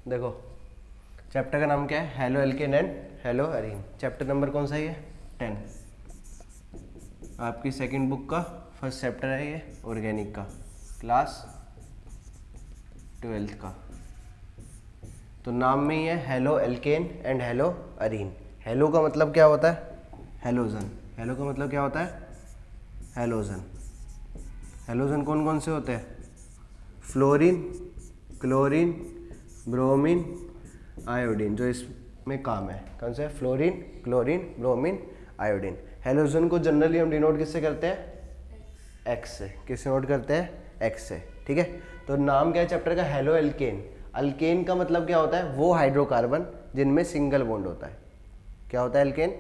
देखो चैप्टर का नाम क्या है, halo alkane and hello Areen. Chapter number कौन सा है ये, 10। आपकी सेकंड बुक का फर्स्ट चैप्टर है ये, ऑर्गेनिक का, क्लास 12th का। तो नाम में ही है halo alkane and hello Areen. Hello का मतलब क्या होता है, हेलोजन। हेलो का मतलब क्या होता है, हेलोजन। हेलोजन कौन कौन से होते हैं, फ्लोरीन, क्लोरीन, ब्रोमीन, आयोडीन, जो इसमें काम है। कौन से, fluorine, chlorine, bromine, iodine. Halogen को जनरली हम डिनोट किससे करते हैं, एक्स से। किससे नोट करते हैं, एक्स से, ठीक है। तो नाम क्या है चैप्टर का, हेलो एल्केन। अल्केन का मतलब क्या होता है, वो हाइड्रोकार्बन जिनमें सिंगल बॉन्ड होता है। क्या होता है एल्केन,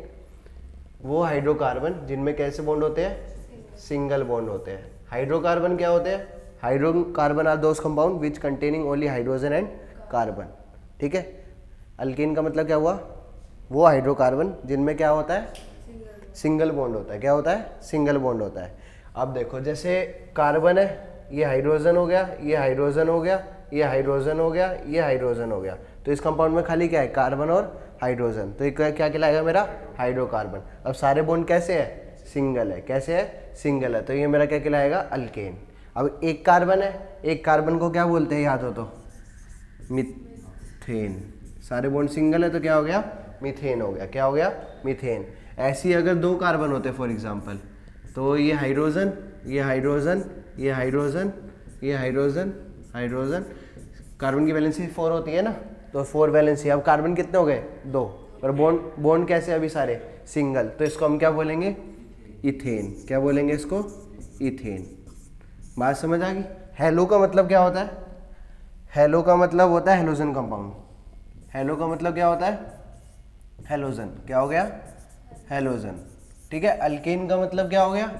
वो हाइड्रोकार्बन जिनमें कैसे बॉन्ड होते हैं, सिंगल बॉन्ड होते हैं। हाइड्रोकार्बन क्या होते हैं, hydrocarbon are those compound which containing only hydrogen and carbon, ठीक है। अल्केन का मतलब क्या हुआ, वो हाइड्रोकार्बन जिनमें क्या होता है, सिंगल बॉन्ड होता है। क्या होता है, सिंगल बॉन्ड होता है। अब देखो जैसे कार्बन है, ये हाइड्रोजन हो गया, ये हाइड्रोजन हो गया, ये हाइड्रोजन हो गया, ये हाइड्रोजन हो गया। तो इस कंपाउंड में खाली क्या है, कार्बन और हाइड्रोजन। तो ये क्या कहलाएगा मेरा, हाइड्रोकार्बन। अब सारे बॉन्ड कैसे है, सिंगल है। कैसे है, सिंगल है। तो ये मेरा क्या कहलाएगा, अल्केन। अब एक कार्बन है, एक कार्बन को क्या बोलते हैं याद हो तो, मीथेन। सारे बॉन्ड सिंगल है तो क्या हो गया, मीथेन हो गया। क्या हो गया, मीथेन। ऐसे ही अगर दो कार्बन होते फॉर एग्जांपल, तो ये हाइड्रोजन, ये हाइड्रोजन, ये हाइड्रोजन, ये हाइड्रोजन, हाइड्रोजन। कार्बन की वैलेंसी 4 होती है ना, तो 4 वैलेंसी। अब कार्बन कितने हो गए, 2। और बॉन्ड बॉन्ड कैसे अभी सारे सिंगल, तो इसको हम क्या बोलेंगे, इथेन। क्या बोलेंगे इसको, इथेन। बात समझ आ गई। हेलो का मतलब क्या होता है, हेलो का मतलब होता है हेलोजन कंपाउंड। हेलो का मतलब क्या होता है, हेलोजन। क्या हो गया, हेलोजन, ठीक है। अल्केन का मतलब क्या हो गया,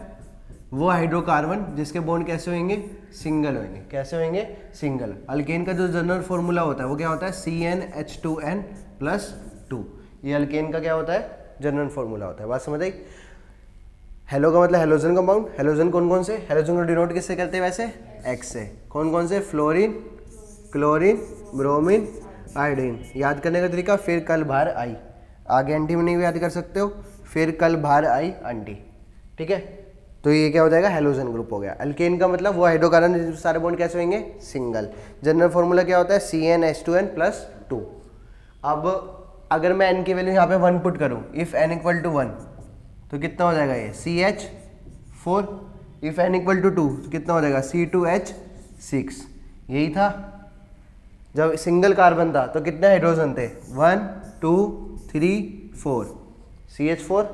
वो हाइड्रोकार्बन जिसके बॉन्ड कैसे होंगे, सिंगल होंगे। कैसे होंगे, सिंगल। अल्केन का जो जनरल फॉर्मूला होता है वो क्या होता है, CnH2n+2। ये अल्केन का क्या होता है, जनरल फॉर्मूला होता है। बात समझ आई। हेलो का मतलब हेलोजन कंपाउंड। हेलोजन कौन कौन से, हेलोजन को डिनोट किससे करते हैं वैसे, एक्स से। कौन कौन से, फ्लोरीन, क्लोरीन, ब्रोमीन, आयोडीन। याद करने का तरीका, फिर कल बाहर आई, आगे एंटी में नहीं भी याद कर सकते हो, फिर कल बाहर आई आंटी, ठीक है। तो ये क्या हो जाएगा, हेलोजन ग्रुप हो गया। अल्केन का मतलब वो हाइड्रोकार्बन सारे बॉन्ड कैसे होंगे, सिंगल। जनरल फॉर्मूला क्या होता है, CnH2n+2। अब अगर मैं n की वैल्यू यहाँ पे 1 पुट करूँ, इफ n इक्वल टू 1 तो कितना हो जाएगा ये, CH4। If n equal to 2 तो कितना हो जाएगा, C2H6। यही था, जब सिंगल कार्बन था तो कितने हाइड्रोजन थे, 1 2 3 4, CH4।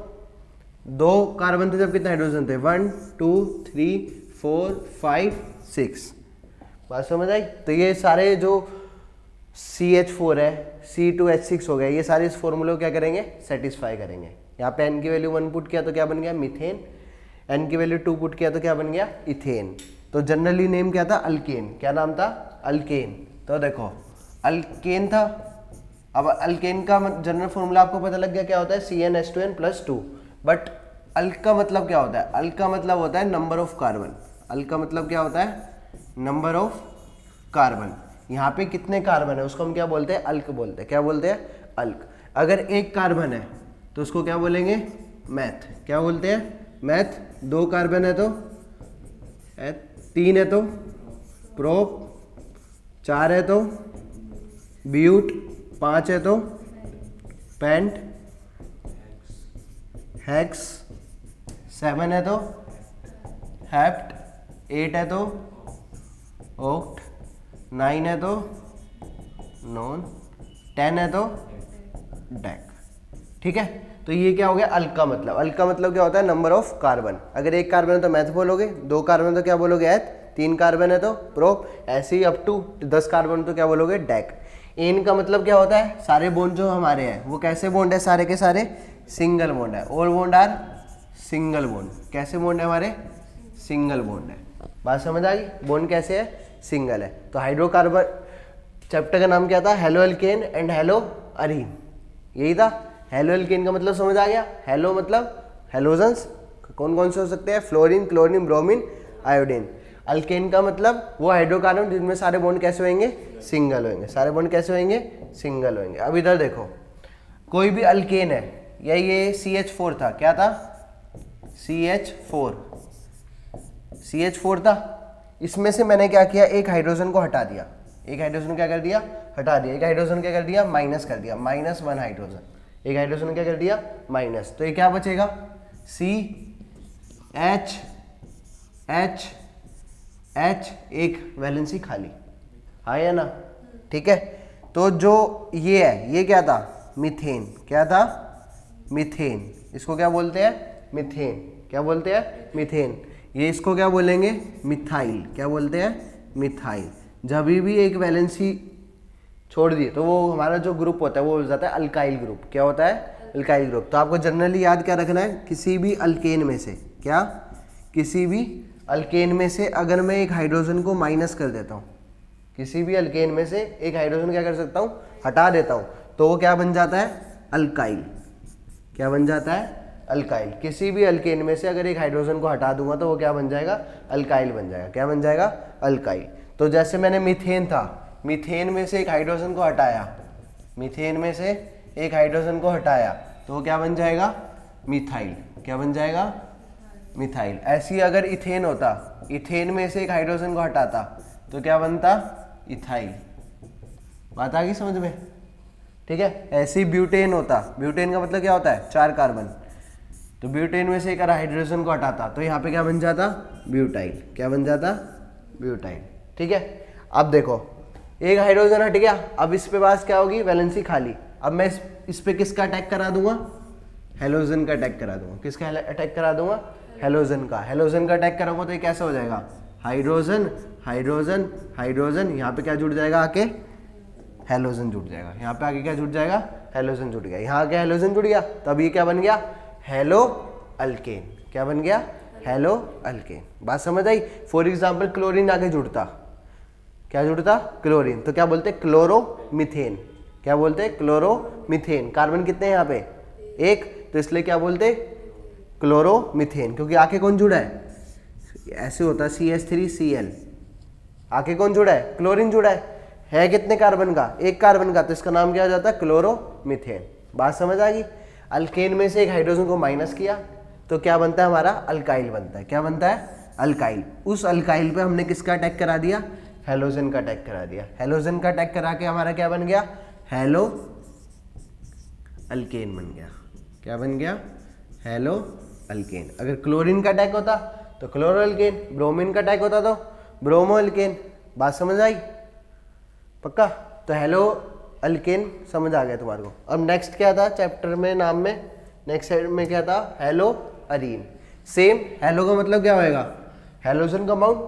2 कार्बन थे जब कितने हाइड्रोजन थे, 1 2 3 4 5 6। बात समझ आई। तो ये सारे जो CH4 है, C2H6 हो गया, ये सारे इस फॉर्मूले को क्या करेंगे, सेटिस्फाई करेंगे। यहाँ पे n की वैल्यू 1 पुट किया तो क्या बन गया, मीथेन। n की वैल्यू 2 पुट किया तो क्या बन गया, इथेन। तो जनरली नेम क्या था, अल्केन। क्या नाम था, अल्केन। तो देखो अल्केन था। अब अल्केन का जनरल फॉर्मूला आपको पता लग गया क्या होता है, CnH2n+2। बट अल्क का मतलब क्या होता है, अल्क का मतलब होता है नंबर ऑफ कार्बन। अल्क का मतलब क्या होता है, नंबर ऑफ कार्बन। यहाँ पे कितने कार्बन है उसको हम क्या बोलते हैं, अल्क बोलते हैं। क्या बोलते हैं, अल्क। अगर एक कार्बन है तो उसको क्या बोलेंगे, मैथ। क्या बोलते हैं, मैथ। 2 कार्बन है तो 3 है तो प्रोप, 4 है तो ब्यूट, 5 है तो पेंट, हेक्स, 7 है तो हेप्ट, 8 है तो ओक्ट, 9 है तो नॉन, 10 है तो डेक, ठीक है। तो ये क्या हो गया, अल्क का मतलब। अल्क का मतलब क्या होता है, नंबर ऑफ कार्बन। अगर एक कार्बन है तो मैथ बोलोगे, 2 कार्बन तो क्या बोलोगे, एथ, 3 कार्बन है तो प्रोप, ऐसे ही अप टू 10 कार्बन तो क्या बोलोगे, डेक। एन का मतलब क्या होता है, सारे बॉन्ड जो हमारे हैं वो कैसे बॉन्ड है, सारे के सारे सिंगल बॉन्ड है। All bond are single bond. कैसे बॉन्ड है हमारे, सिंगल बॉन्ड है। बात समझ आ गई, बॉन्ड कैसे है, सिंगल है। तो हाइड्रोकार्बन चैप्टर का नाम क्या था, halo alkane and hello Areen, यही था। हेलो एल्केन का मतलब समझ आ गया, हेलो मतलब हेलोजन्स कौन कौन से हो सकते हैं, fluorine, chlorine, bromine, iodine. Alkane का मतलब वो हाइड्रोकार्बन जिनमें सारे बॉन्ड कैसे होंगे, सिंगल होंगे। सारे बॉन्ड कैसे होंगे, सिंगल होंगे। अब इधर देखो, कोई भी अल्केन है, या ये CH4 था, क्या था, CH4 था। इसमें से मैंने क्या किया, एक हाइड्रोजन को हटा दिया। एक हाइड्रोजन क्या कर दिया, हटा दिया। एक हाइड्रोजन क्या कर दिया, माइनस कर दिया, -1 हाइड्रोजन। एक हाइड्रोजन क्या कर दिया, माइनस। तो ये क्या बचेगा, CH, एक वैलेंसी खाली, हाँ या ना, ठीक है। तो जो ये है, ये क्या था, मीथेन। क्या था, मीथेन। इसको क्या बोलते हैं, मीथेन। क्या बोलते हैं, मीथेन। ये इसको क्या बोलेंगे, मिथाइल। क्या बोलते हैं, मिथाइल। जब भी एक वैलेंसी छोड़ दिए तो वो हमारा जो ग्रुप होता है वो हो जाता है अल्काइल ग्रुप। क्या होता है, अल्काइल ग्रुप। तो आपको जनरली याद क्या रखना है, किसी भी अल्केन में से, क्या, किसी भी अल्केन में से अगर मैं एक हाइड्रोजन को माइनस कर देता हूँ, किसी भी अल्केन में से एक हाइड्रोजन क्या कर सकता हूँ, हटा देता हूँ, तो वो क्या बन जाता है, अल्काइल। क्या बन जाता है, अल्काइल। किसी भी अल्केन में से अगर एक हाइड्रोजन को हटा दूंगा तो वो क्या बन जाएगा, अल्काइल बन जाएगा। क्या बन जाएगा, अल्काइल। तो जैसे मैंने मीथेन था, मीथेन में से एक हाइड्रोजन को हटाया, मीथेन में से एक हाइड्रोजन को हटाया, तो वो क्या बन जाएगा, मिथाइल। क्या बन जाएगा, मिथाइल। ऐसी अगर इथेन होता, इथेन में से एक हाइड्रोजन को हटाता तो क्या बनता, इथाइल। बात आ गई समझ में, ठीक है। ऐसे ही ब्यूटेन होता, ब्यूटेन का मतलब क्या होता है, 4 कार्बन। तो ब्यूटेन में से एक हाइड्रोजन को हटाता तो यहाँ पे क्या बन जाता, ब्यूटाइल। क्या बन जाता, ब्यूटाइल, ठीक है। अब देखो, एक हाइड्रोजन हट गया, अब इस पे पास क्या होगी, वैलेंसी खाली। अब मैं इस पे किसका अटैक करा दूंगा, हेलोजन का अटैक करा दूंगा। किसका अटैक करा दूंगा, हेलोजन का। हेलोजन का अटैक कराऊंगा तो ये कैसा हो जाएगा, हाइड्रोजन, हाइड्रोजन, हाइड्रोजन। यहाँ पे क्या जुड़ जाएगा आके, हेलोजन जुड़ जाएगा। यहाँ पे आगे क्या जुड़ जाएगा, हेलोजन जुड़ गया। यहाँ आके हेलोजन जुड़ गया, तब ये क्या बन गया, हेलो अल्केन। क्या बन गया, हेलो अल्केन। बात समझ आई। फॉर एग्जाम्पल क्लोरीन आगे जुड़ता, क्या जुड़ता, क्लोरीन, तो क्या बोलते, क्लोरोमीथेन। क्या बोलते, क्लोरोमीथेन। कार्बन कितने हैं यहाँ पे, एक, तो इसलिए क्या बोलते, क्लोरोमीथेन। क्योंकि आके कौन जुड़ा है, ऐसे होता है CH3Cl, आके कौन जुड़ा है, क्लोरीन जुड़ा है कितने कार्बन का, एक कार्बन का, तो इसका नाम क्या हो जाता है, क्लोरोमीथेन। बात समझ आ गई। अल्केन में से एक हाइड्रोजन को माइनस किया तो क्या बनता है, हमारा अल्काइल बनता है। क्या बनता है, अल्काइल। उस अल्काइल पे हमने किसका अटैक करा दिया, हेलोजन का अटैक करा दिया। हेलोजन का अटैक करा के हमारा क्या बन गया, हेलो अल्केन बन गया। क्या बन गया, हेलो अल्केन। अगर क्लोरीन का अटैक होता तो क्लोरो अल्केन, ब्रोमीन का अटैक होता तो ब्रोमो अल्केन। बात समझ आई, पक्का। तो हेलो अल्केन समझ आ गया तुम्हारे को। अब नेक्स्ट क्या था चैप्टर में, नाम में, नेक्स्ट साइड में क्या था, हेलो अरीन। सेम, हेलो का मतलब क्या होएगा, हेलोजन कंपाउंड।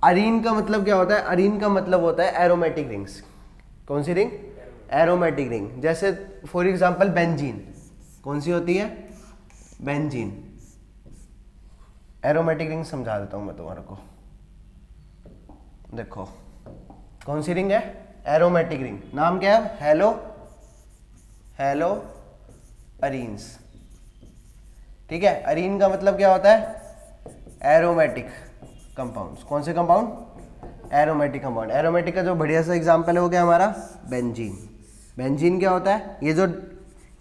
अरीन का मतलब क्या होता है, अरीन का मतलब होता है एरोमेटिक रिंग्स। कौन सी रिंग, एरोमेटिक रिंग। जैसे फॉर एग्जांपल बेंजीन, कौन सी होती है, बेंजीन। एरोमेटिक रिंग समझा देता हूं मैं तुम्हारे को। देखो कौन सी रिंग है, एरोमेटिक रिंग। नाम क्या है, हेलो, हेलो अरीन्स, ठीक है। अरीन का मतलब क्या होता है, एरोमेटिक कंपाउंड्स। कौन से कंपाउंड, एरोमेटिक कंपाउंड। एरोमेटिक का जो बढ़िया सा एग्जांपल है वो क्या हमारा, बेंजीन। बेंजीन क्या होता है, ये जो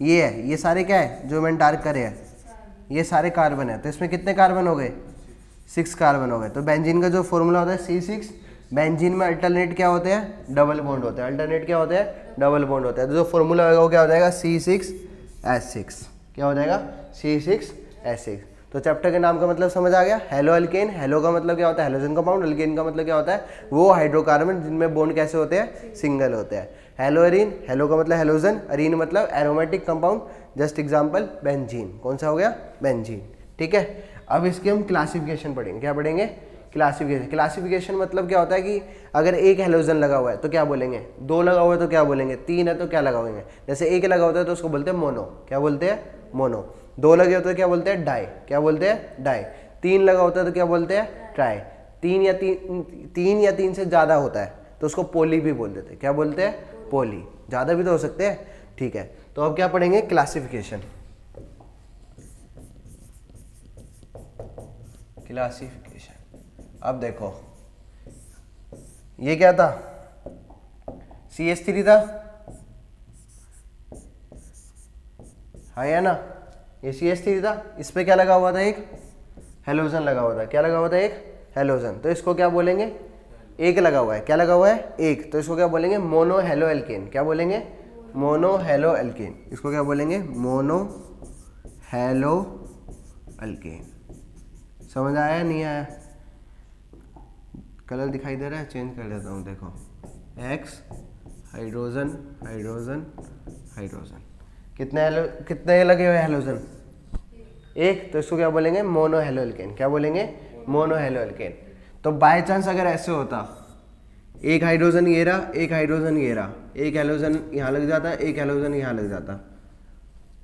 ये है, ये सारे क्या है जो मैंने डार्क करे हैं, ये सारे कार्बन है। तो इसमें कितने कार्बन हो गए, 6 कार्बन हो गए। तो बेंजीन का जो फॉर्मूला होता है C6। बेंजीन में अल्टरनेट क्या होते हैं, डबल बॉन्ड होते हैं। अल्टरनेट क्या होते हैं, डबल बॉन्ड होते हैं। तो जो फॉर्मूला होगा वो क्या हो जाएगा, C6H6। क्या हो जाएगा, C6H6। तो चैप्टर के नाम का मतलब समझ आ गया, हेलो अल्केन। हेलो का मतलब क्या होता है, हेलोजन कंपाउंड। अल्केन का मतलब क्या होता है, वो हाइड्रोकार्बन जिनमें बॉन्ड कैसे होते हैं, सिंगल होते हैं। हेलो अरीन, हेलो का मतलब हेलोजन, अरीन मतलब aromatic compound. Just example benzene. कौन सा हो गया, बेंजीन, ठीक है। अब इसके हम क्लासिफिकेशन पढ़ेंगे। क्या पढ़ेंगे, क्लासिफिकेशन। क्लासिफिकेशन मतलब क्या होता है कि अगर एक हेलोजन लगा हुआ है तो क्या बोलेंगे, 2 लगा हुआ है तो क्या बोलेंगे, 3 है तो क्या लगाएंगे। जैसे एक लगा होता है तो उसको बोलते हैं मोनो। क्या बोलते हैं, मोनो। 2 लगे होते हैं क्या बोलते हैं, डाई। क्या बोलते हैं, डाई। 3 लगा होता है तो क्या बोलते हैं, ट्राई। 3 या 3 से ज़्यादा होता है तो उसको पोली भी बोल देते हैं। क्या बोलते हैं, पोली। ज़्यादा भी तो हो सकते हैं, ठीक है। तो अब क्या पढ़ेंगे, क्लासिफिकेशन। क्लासिफिकेशन। अब देखो ये क्या था, CH3 था, हाँ या ना, ये CH3 था, इस पे क्या लगा हुआ था, एक हेलोजन लगा हुआ था, क्या लगा हुआ था, एक हेलोजन, तो इसको क्या बोलेंगे, एक लगा हुआ है, क्या लगा हुआ है, एक, तो इसको क्या बोलेंगे, मोनो हेलो एल्केन, क्या बोलेंगे, मोनो हेलो एल्केन, इसको क्या बोलेंगे, मोनो हेलो एल्केन। समझ आया नहीं आया, कलर दिखाई दे रहा है, चेंज कर देता हूँ, देखो X हाइड्रोजन हाइड्रोजन हाइड्रोजन, कितने लगे हुए हेलोजन, एक, तो इसको क्या बोलेंगे, मोनो हेलो एल्केन, क्या बोलेंगे, मोनो हेलो एल्केन। तो बाय चांस अगर ऐसे होता, एक हाइड्रोजन ये रहा, एक हाइड्रोजन ये रहा, एक हेलोजन यहाँ लग जाता, एक हेलोजन यहाँ लग जाता,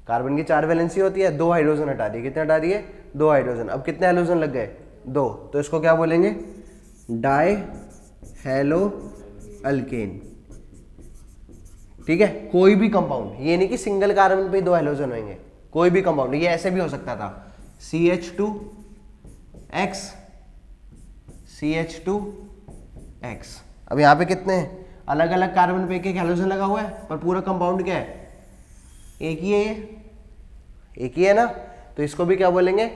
कार्बन की 4 वैलेंसी होती है, 2 हाइड्रोजन हटा दिए, कितने हटा दिए, 2 हाइड्रोजन, अब कितने हेलोजन लग गए, 2, तो इसको क्या बोलेंगे, डाई हेलो अल्केन। ठीक है, कोई भी कंपाउंड, ये नहीं कि सिंगल कार्बन पे 2 हेलोजन होंगे, कोई भी कंपाउंड, ये ऐसे भी हो सकता था, CH2X CH2X। अब यहाँ पे कितने हैं, अलग अलग कार्बन पे एक एक हेलोजन लगा हुआ है, पर पूरा कंपाउंड क्या है, एक ही है, ये एक ही है ना, तो इसको भी क्या बोलेंगे,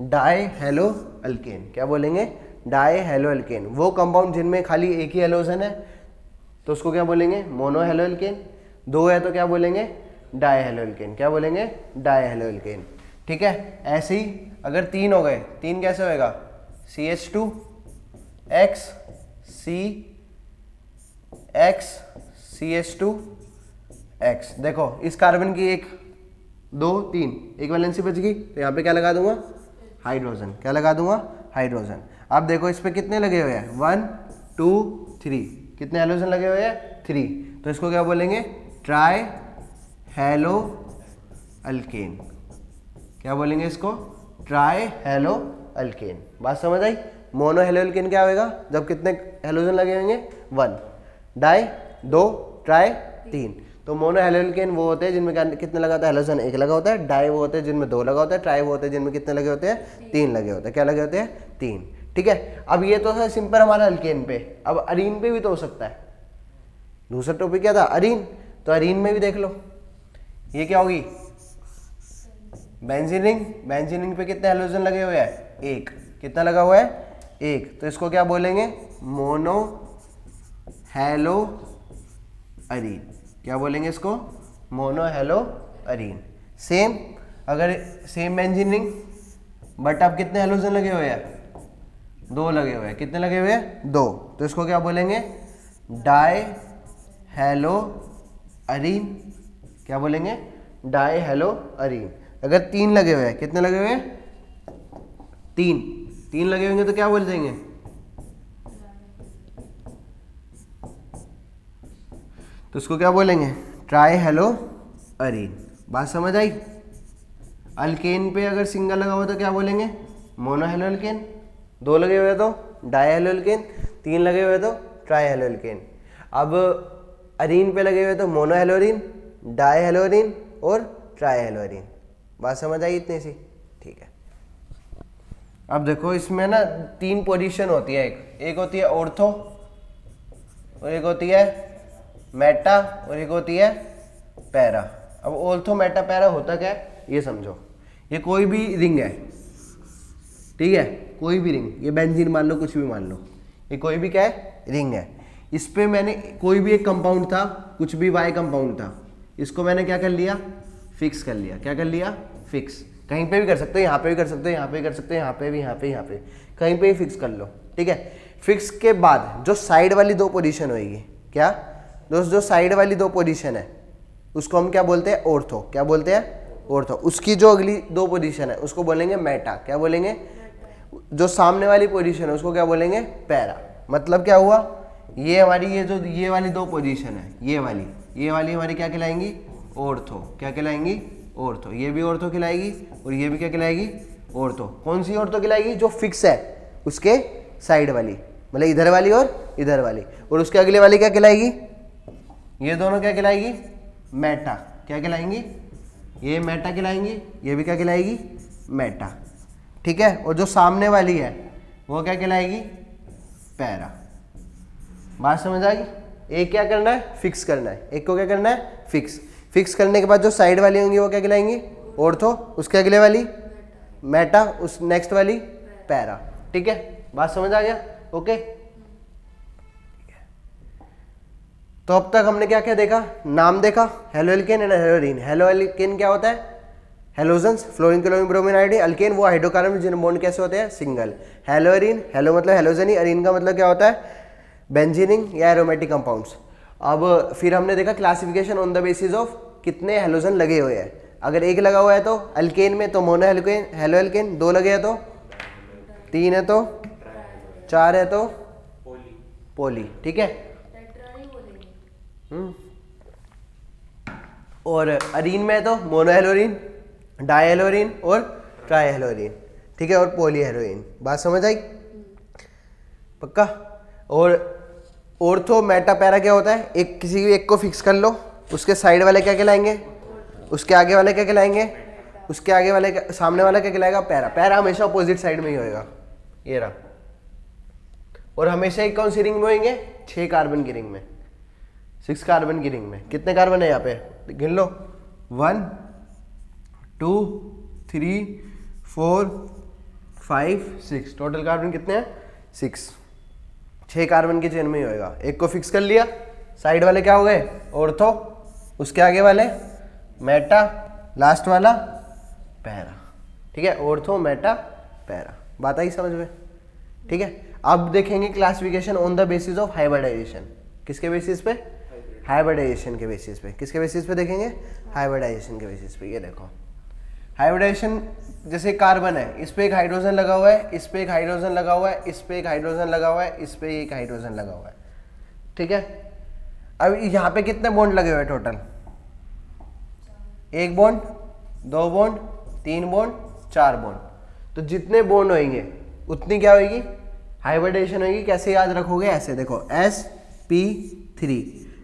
डाई हेलो अल्केन, क्या बोलेंगे, डाई हेलो अल्केन। वो कंपाउंड जिनमें खाली एक ही हेलोजन है तो उसको क्या बोलेंगे, मोनो हेलो अल्केन, 2 है तो क्या बोलेंगे, डाई हेलो अल्केन, क्या बोलेंगे, डाई हेलो अल्केन। ठीक है, ऐसे ही अगर 3 हो गए, 3 कैसे होएगा, CH2X CH2X। देखो इस कार्बन की 1 2 3 एक वैलेंसी बच गई, तो यहाँ पे क्या लगा दूंगा, हाइड्रोजन, क्या लगा दूंगा, हाइड्रोजन। अब देखो इस पे कितने लगे हुए हैं, 1 2 3, कितने हेलोजन लगे हुए हैं, 3, तो इसको क्या बोलेंगे, ट्राई हेलो अल्केन, क्या बोलेंगे इसको, ट्राई हेलो अल्केन। बात समझ आई, मोनो हेलो अल्केन क्या होगा, जब कितने हेलोजन लगे होंगे, 1, डाई 2, ट्राई 3, तो मोनो हेलो अल्केन वो होते हैं जिनमें कितने लगा होता है, हेलोजन 1 लगा होता है, डाई वो होते हैं जिनमें 2 लगा होता है, ट्राई वो होते हैं जिनमें कितने लगे होते हैं, 3 लगे होते हैं, क्या लगे होते हैं, 3। ठीक है, अब ये तो था सिंपल हमारा अल्केन पे, अब अरीन पे भी तो हो सकता है। दूसरा टॉपिक क्या था, अरीन, तो अरीन में भी देख लो, ये क्या होगी, बेंजीन रिंग, बेंजीन रिंग पे कितने हेलोजन लगे हुए हैं, 1, कितना लगा हुआ है, 1, तो इसको क्या बोलेंगे, मोनो हेलो अरीन, क्या बोलेंगे इसको, मोनो हेलो अरीन। सेम, अगर सेम बेंजीन रिंग, बट अब कितने हेलोजन लगे हुए हैं, 2 लगे हुए हैं, कितने लगे हुए हैं, 2, तो इसको क्या बोलेंगे, डाई हेलो अरीन, क्या बोलेंगे, डाई हेलो अरीन। अगर 3 लगे हुए हैं, कितने लगे हुए हैं, 3 लगे होंगे तो क्या बोल देंगे, तो इसको क्या बोलेंगे, ट्राई हेलो अरीन। बात समझ आई, अल्केन पे अगर सिंगल लगा हुआ तो क्या बोलेंगे, मोनो हेलो अल्केन, 2 लगे हुए तो डाई हेलो अल्केन, 3 लगे हुए तो ट्राई हेलो अल्केन। अब अरीन पे लगे हुए तो mono hello Areen, die hello Areen और ट्राई हेलो अरीन। बात समझ आई इतनी सी, ठीक है। अब देखो इसमें ना 3 पोजीशन होती है, एक होती है ऑर्थो, और एक होती है मेटा, और एक होती है पैरा। अब ऑर्थो मेटा पैरा होता क्या है ये समझो, ये कोई भी रिंग है, ठीक है, कोई भी रिंग, ये बेंजीन मान लो, कुछ भी मान लो, ये कोई भी क्या है, रिंग है। इस पे मैंने कोई भी एक कंपाउंड था, कुछ भी वाई कंपाउंड था, इसको मैंने क्या कर लिया, फिक्स कर लिया। क्या कर लिया, फिक्स। कहीं पे भी कर सकते हो, यहाँ पे भी कर सकते हो, यहाँ पे भी कर सकते हो, यहाँ पे भी, यहाँ पे, यहाँ पे, कहीं पे भी फिक्स कर लो, ठीक है। फिक्स के बाद जो साइड वाली 2 पोजीशन होगी, क्या दोस्त, जो साइड वाली 2 पोजीशन है उसको हम क्या बोलते हैं, ऑर्थो। क्या बोलते हैं, ऑर्थो। उसकी जो अगली 2 पोजीशन है उसको बोलेंगे मेटा। क्या बोलेंगे, जो सामने वाली पोजीशन है उसको क्या बोलेंगे, पैरा। मतलब क्या हुआ, ये हमारी ये वाली 2 पोजीशन है, ये वाली हमारी क्या कहलाएंगी, ऑर्थो। क्या कहलाएंगी, ऑर्थो। ये भी ऑर्थो कहलाएगी और ये भी क्या कहलाएगी, ऑर्थो। कौन सी ऑर्थो कहलाएगी, जो फिक्स है उसके साइड वाली, मतलब इधर वाली और इधर वाली। और उसके अगले वाली क्या कहलाएगी, ये दोनों क्या कहलाएगी, मेटा। क्या कहलाएंगी, ये मेटा कहलाएंगी, ये भी क्या कहलाएगी, मेटा, ठीक है। और जो सामने वाली है वो क्या कहलाएगी, पैरा। बात समझ आ गई? एक क्या करना है, फिक्स करना है, एक को क्या करना है, फिक्स। फिक्स करने के बाद जो साइड वाली होंगी वो क्या कहलाएंगी, ऑर्थो, उसके अगले वाली मेटा, उस नेक्स्ट वाली पैरा। ठीक है, बात समझ आ गया? ओके। तो अब तक हमने क्या क्या देखा, नाम देखा, halo alkane and hello arene. Halo alkane क्या होता है, halogens, fluorine chlorine bromine iodine. Alkane वो हाइड्रोकार्बन जिनमें बॉन्ड कैसे होते हैं, सिंगल। हेलो एरीन, हेलो मतलब हेलोजनी, एरीन का मतलब क्या होता है, बेंजीनिंग या एरोमेटिक कंपाउंड्स। अब फिर हमने देखा classification on the basis of कितने हेलोजन लगे हुए हैं। अगर एक लगा हुआ है तो अल्केन में तो मोनो एल्केन, हेलो एल्केन। दो लगे हैं तो, तीन है तो, चार है तो पोली। ठीक है। और अरीन में तो मोनोहेलोरीन, डायहेलोरीन और ट्राइहेलोरीन। ठीक है, और पॉलीहेलोरीन। बात समझ आई? पक्का। और ऑर्थो मेटा पैरा क्या होता है, एक किसी एक को फिक्स कर लो, उसके साइड वाले क्या कहलाएंगे, उसके आगे वाले क्या कहलाएंगे, उसके आगे वाले सामने वाला क्या कहलाएगा, पैरा। पैरा हमेशा अपोजिट साइड में ही होएगा, ये रहा। और हमेशा एक कौन सी रिंग में होंगे, 6 कार्बन की रिंग में, 6 कार्बन की रिंग में। कितने कार्बन है यहाँ पे, गिन लो, 1 2 3 4 5 6। टोटल कार्बन कितने हैं, 6। 6 कार्बन की चेन में ही होएगा। एक को फिक्स कर लिया, साइड वाले क्या हो गए, ऑर्थो, उसके आगे वाले मेटा, लास्ट वाला पैरा। ठीक है, ऑर्थो मेटा पैरा। बात आई समझ में? ठीक है। अब देखेंगे classification on the basis of hybridisation. किसके बेसिस पे, हाइब्रिडाइजेशन के बेसिस पे। किसके बेसिस पे देखेंगे, हाइब्रिडाइजेशन के बेसिस पे। ये देखो हाइब्रिडाइजेशन, जैसे कार्बन है, इस पे एक हाइड्रोजन लगा हुआ है, इस पे एक हाइड्रोजन लगा हुआ है, इस पे एक हाइड्रोजन लगा हुआ है, इस पे एक हाइड्रोजन लगा हुआ है। ठीक है। अब यहाँ पे कितने बॉन्ड लगे हुए हैं total, 1 bond, 2 bond, 3 bond, 4 bond. तो जितने बॉन्ड होंगे उतनी क्या होगी, हाइब्रिडाइजेशन होगी। कैसे याद रखोगे, ऐसे देखो, sp3,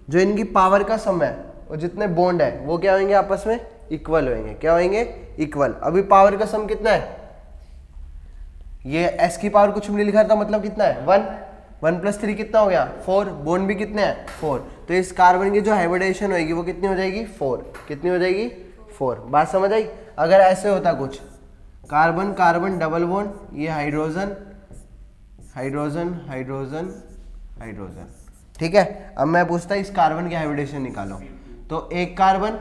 जो इनकी पावर का सम है, और जितने बॉन्ड है वो क्या होंगे, आपस में इक्वल होंगे। क्या होंगे, इक्वल। अभी पावर का सम कितना है, ये s की पावर कुछ भी नहीं लिखा था, मतलब कितना है, 1। 1 + 3 कितना हो गया, 4। बॉन्ड भी कितने हैं, 4। तो इस कार्बन की जो हाइब्रिडाइजेशन होगी वो कितनी हो जाएगी, 4। कितनी हो जाएगी, 4। बात समझ आई? अगर ऐसे होता कुछ, कार्बन कार्बन डबल बॉन्ड, ये हाइड्रोजन हाइड्रोजन हाइड्रोजन हाइड्रोजन। ठीक है। अब मैं पूछता इस कार्बन की हाइब्रिडेशन निकालो, तो एक कार्बन,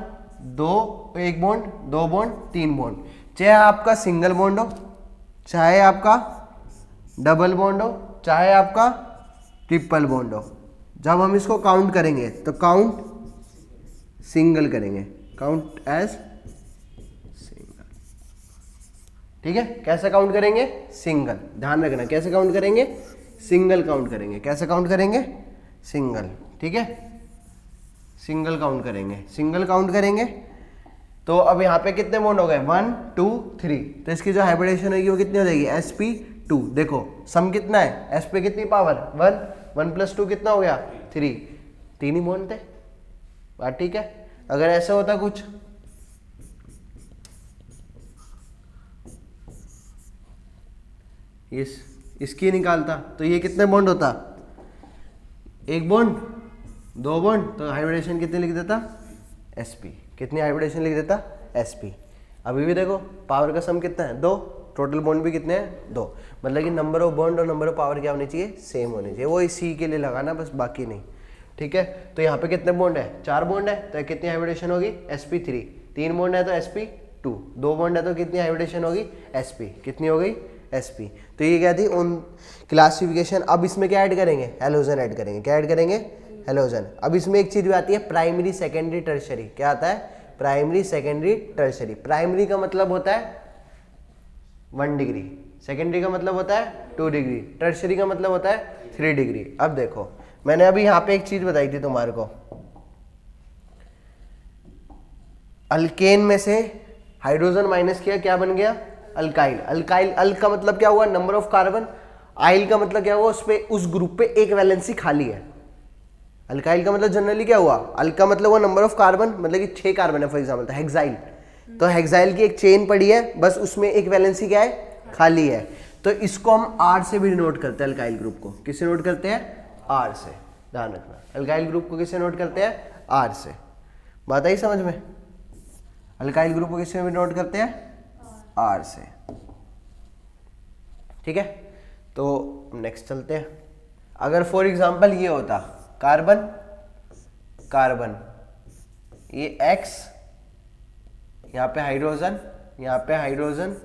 1 बॉन्ड, 2 बॉन्ड, 3 बॉन्ड। चाहे आपका सिंगल बॉन्ड हो, चाहे आपका डबल बॉन्ड हो, चाहे आपका ट्रिपल बॉन्ड हो, जब हम इसको काउंट करेंगे तो काउंट सिंगल करेंगे, काउंट एज सिंगल। ठीक है। कैसे काउंट करेंगे, सिंगल। ध्यान रखना, कैसे काउंट करेंगे, सिंगल काउंट करेंगे। कैसे काउंट करेंगे, सिंगल। ठीक है, सिंगल काउंट करेंगे, सिंगल काउंट करेंगे। तो अब यहाँ पे कितने बॉन्ड हो गए, 1 2 3। तो इसकी जो हाइब्रिडेशन होगी वो कितनी हो जाएगी, sp2। देखो सम कितना है, s पे कितनी पावर, 1। 1 + 2 कितना हो गया, 3। 3 ही बॉन्ड थे। बात ठीक है। अगर ऐसा होता कुछ, इसकी निकालता, तो ये कितने बॉन्ड होता, 1 बॉन्ड, 2 बॉन्ड, तो हाइब्रिडेशन कितनी लिख देता, sp। कितनी हाइब्रिडेशन लिख देता, sp। अभी भी देखो पावर का सम कितना है, 2। टोटल बॉन्ड भी कितने हैं, 2। मतलब कि नंबर ऑफ बॉन्ड और नंबर ऑफ पावर क्या होनी चाहिए, सेम होनी चाहिए। वो इसी के लिए लगाना बस, बाकी नहीं। ठीक है। तो यहाँ पे कितने बॉन्ड है, 4 बॉन्ड है, तो कितनी हाइब्रिडेशन होगी, sp3। 3 बॉन्ड है तो sp2। 2 बॉन्ड है तो कितनी हाइब्रिडेशन होगी, sp। कितनी हो गई, sp। तो ये क्या थी उन क्लासिफिकेशन। अब इसमें क्या ऐड करेंगे, हेलोजन ऐड करेंगे। क्या ऐड करेंगे, हेलोजन। अब इसमें एक चीज भी आती है, प्राइमरी सेकेंडरी टर्शरी। क्या आता है, प्राइमरी सेकेंडरी टर्शरी। प्राइमरी का मतलब होता है 1 डिग्री, सेकेंडरी का मतलब होता है 2 डिग्री, टर्शरी का मतलब होता है 3 डिग्री। अब देखो मैंने अभी यहाँ पे एक चीज बताई थी तुम्हारे को, अल्केन में से हाइड्रोजन माइनस किया, क्या बन गया, अल्काइल। अल्काइल, अल का मतलब क्या हुआ, नंबर ऑफ कार्बन। आइल का मतलब क्या हुआ, उस ग्रुप पे एक वैलेंसी खाली है। अल्काइल का मतलब जनरली क्या हुआ, अल का मतलब हुआ नंबर ऑफ कार्बन, मतलब कि 6 कार्बन है फॉर एग्जाम्पल, तो हेक्साइल। तो हेक्साइल की एक चेन पड़ी है, बस उसमें एक वैलेंसी क्या है, खाली है। तो इसको हम आर से भी डिनोट करते हैं, अल्काइल ग्रुप को। किससे नोट करते हैं, आर से। ध्यान रखना। अल्काइल ग्रुप को किससे नोट करते हैं? आर से। बात आई समझ में? अल्काइल ग्रुप को किससे नोट करते हैं? आर से। ठीक है, तो नेक्स्ट चलते हैं। अगर फॉर एग्जांपल ये होता कार्बन कार्बन, ये X, यहाँ पे हाइड्रोजन, यहाँ पे हाइड्रोजन,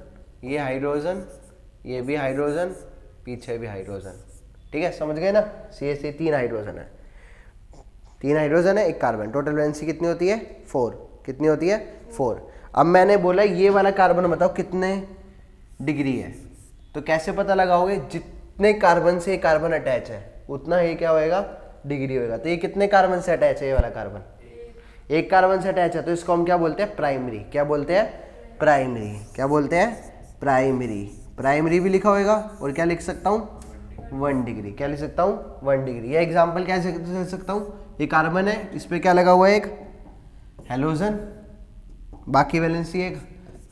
ये हाइड्रोजन, ये भी हाइड्रोजन, पीछे भी हाइड्रोजन। ठीक है, समझ गए ना? CH3 3 हाइड्रोजन है, 3 हाइड्रोजन है, 1 कार्बन। टोटल वैलेंसी कितनी होती है? 4। कितनी होती है? 4। अब मैंने बोला ये वाला कार्बन बताओ कितने डिग्री है, तो कैसे पता लगाओगे? जितने कार्बन से कार्बन अटैच है उतना ये क्या होएगा? डिग्री होएगा। तो ये कितने कार्बन से अटैच है? ये वाला कार्बन 1 कार्बन से अटैच है, तो इसको हम क्या बोलते हैं? प्राइमरी। क्या बोलते हैं? प्राइमरी। क्या बोलते हैं? प्राइमरी। प्राइमरी भी लिखा होएगा, और क्या लिख सकता हूँ? 1 डिग्री। क्या लिख सकता हूँ? 1 डिग्री। ये एग्जाम्पल कैसे लिख सकता हूँ? ये कार्बन है, इस पर क्या लगा हुआ है? एक हेलोजन, बाकी वैलेंसी एक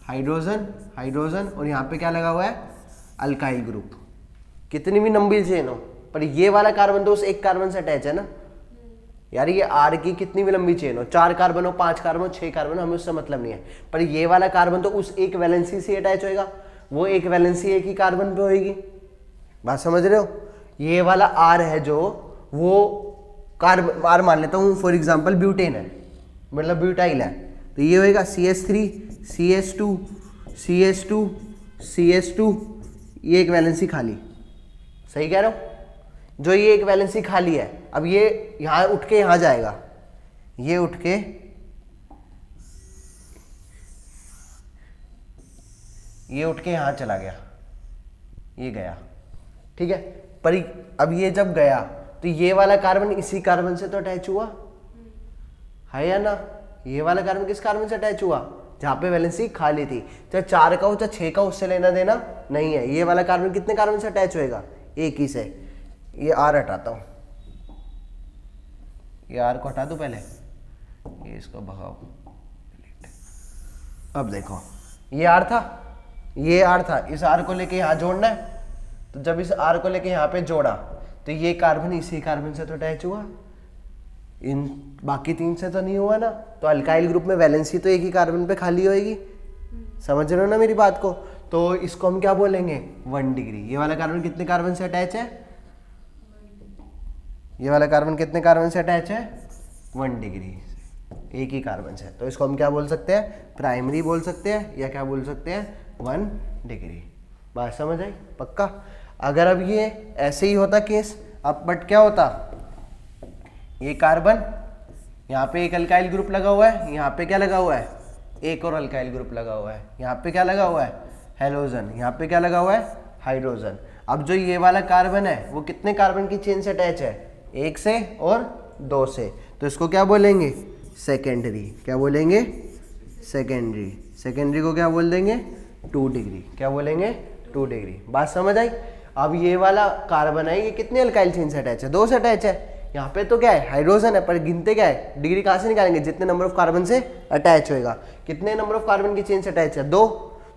हाइड्रोजन हाइड्रोजन, और यहाँ पे क्या लगा हुआ है? Alkyl group. कितनी भी लंबी चेन हो, पर ये वाला कार्बन तो उस 1 कार्बन से अटैच है ना यार। ये आर की कितनी भी लंबी चेन हो, 4 कार्बन हो, 5 कार्बन हो, 6 कार्बन हो, हमें उससे मतलब नहीं है, पर ये वाला कार्बन तो उस एक वैलेंसी से अटैच होएगा। वो एक वैलेंसी एक ही कार्बन पे होएगी। बात समझ रहे हो? ये वाला आर है जो, वो कार्बन आर मान लेता हूँ फॉर एग्जाम्पल ब्यूटेन है, मतलब ब्यूटाइल है, तो ये होएगा CH3 CH2 CH2 CH2, ये एक वैलेंसी खाली। सही कह रहे हो? जो ये एक वैलेंसी खाली है, अब ये यहाँ उठ के यहाँ जाएगा, ये उठ के यहाँ चला गया, ये गया। ठीक है, पर अब ये जब गया तो ये वाला कार्बन इसी कार्बन से तो अटैच हुआ है या ना? ये वाला कार्बन किस कार्बन से अटैच हुआ? जहाँ पे वैलेंसी खाली थी। चाहे 4 का हो चाहे 6 का, उससे लेना देना नहीं है। ये वाला कार्बन कितने कार्बन से अटैच होएगा? एक ही से। ये आर हटाता हूँ, ये आर को हटा दूँ पहले, ये इसको भगाओ। अब देखो, ये आर था, ये आर था, इस आर को लेके यहाँ जोड़ना है, तो जब इस आर को लेके यहाँ पे जोड़ा तो ये कार्बन इसी कार्बन से तो अटैच हुआ, इन बाकी 3 से तो नहीं हुआ ना। तो अल्काइल ग्रुप में वैलेंसी तो एक ही कार्बन पे खाली होएगी। समझ रहे हो ना मेरी बात को? तो इसको हम क्या बोलेंगे? 1 डिग्री। ये वाला कार्बन कितने कार्बन से अटैच है? ये वाला कार्बन कितने कार्बन से अटैच है? 1 डिग्री, एक ही कार्बन से। तो इसको हम क्या बोल सकते हैं? प्राइमरी बोल सकते हैं, या क्या बोल सकते हैं? 1 डिग्री। बात समझ आई? पक्का? अगर अब ये ऐसे ही होता केस, अब बट क्या होता? ये कार्बन, यहाँ पे एक अल्काइल ग्रुप लगा हुआ है, यहाँ पे क्या लगा हुआ है? एक और अल्काइल ग्रुप लगा हुआ है, यहाँ पे क्या लगा हुआ है? हेलोजन, यहाँ पे क्या लगा हुआ है? हाइड्रोजन। अब जो ये वाला कार्बन है वो कितने कार्बन की चेन से अटैच है? 1 से और 2 से। तो इसको क्या बोलेंगे? सेकेंडरी। क्या बोलेंगे? सेकेंडरी। सेकेंडरी को क्या बोल देंगे? 2 डिग्री। क्या बोलेंगे? 2 डिग्री। बात समझ आई? अब ये वाला कार्बन है, ये कितने अल्काइल चेन से अटैच है? 2 से अटैच है। यहाँ पे तो क्या है? हाइड्रोजन है, पर गिनते क्या है? डिग्री कहाँ से निकालेंगे? जितने नंबर ऑफ कार्बन से अटैच होएगा। कितने नंबर ऑफ कार्बन की चेन से अटैच है? 2।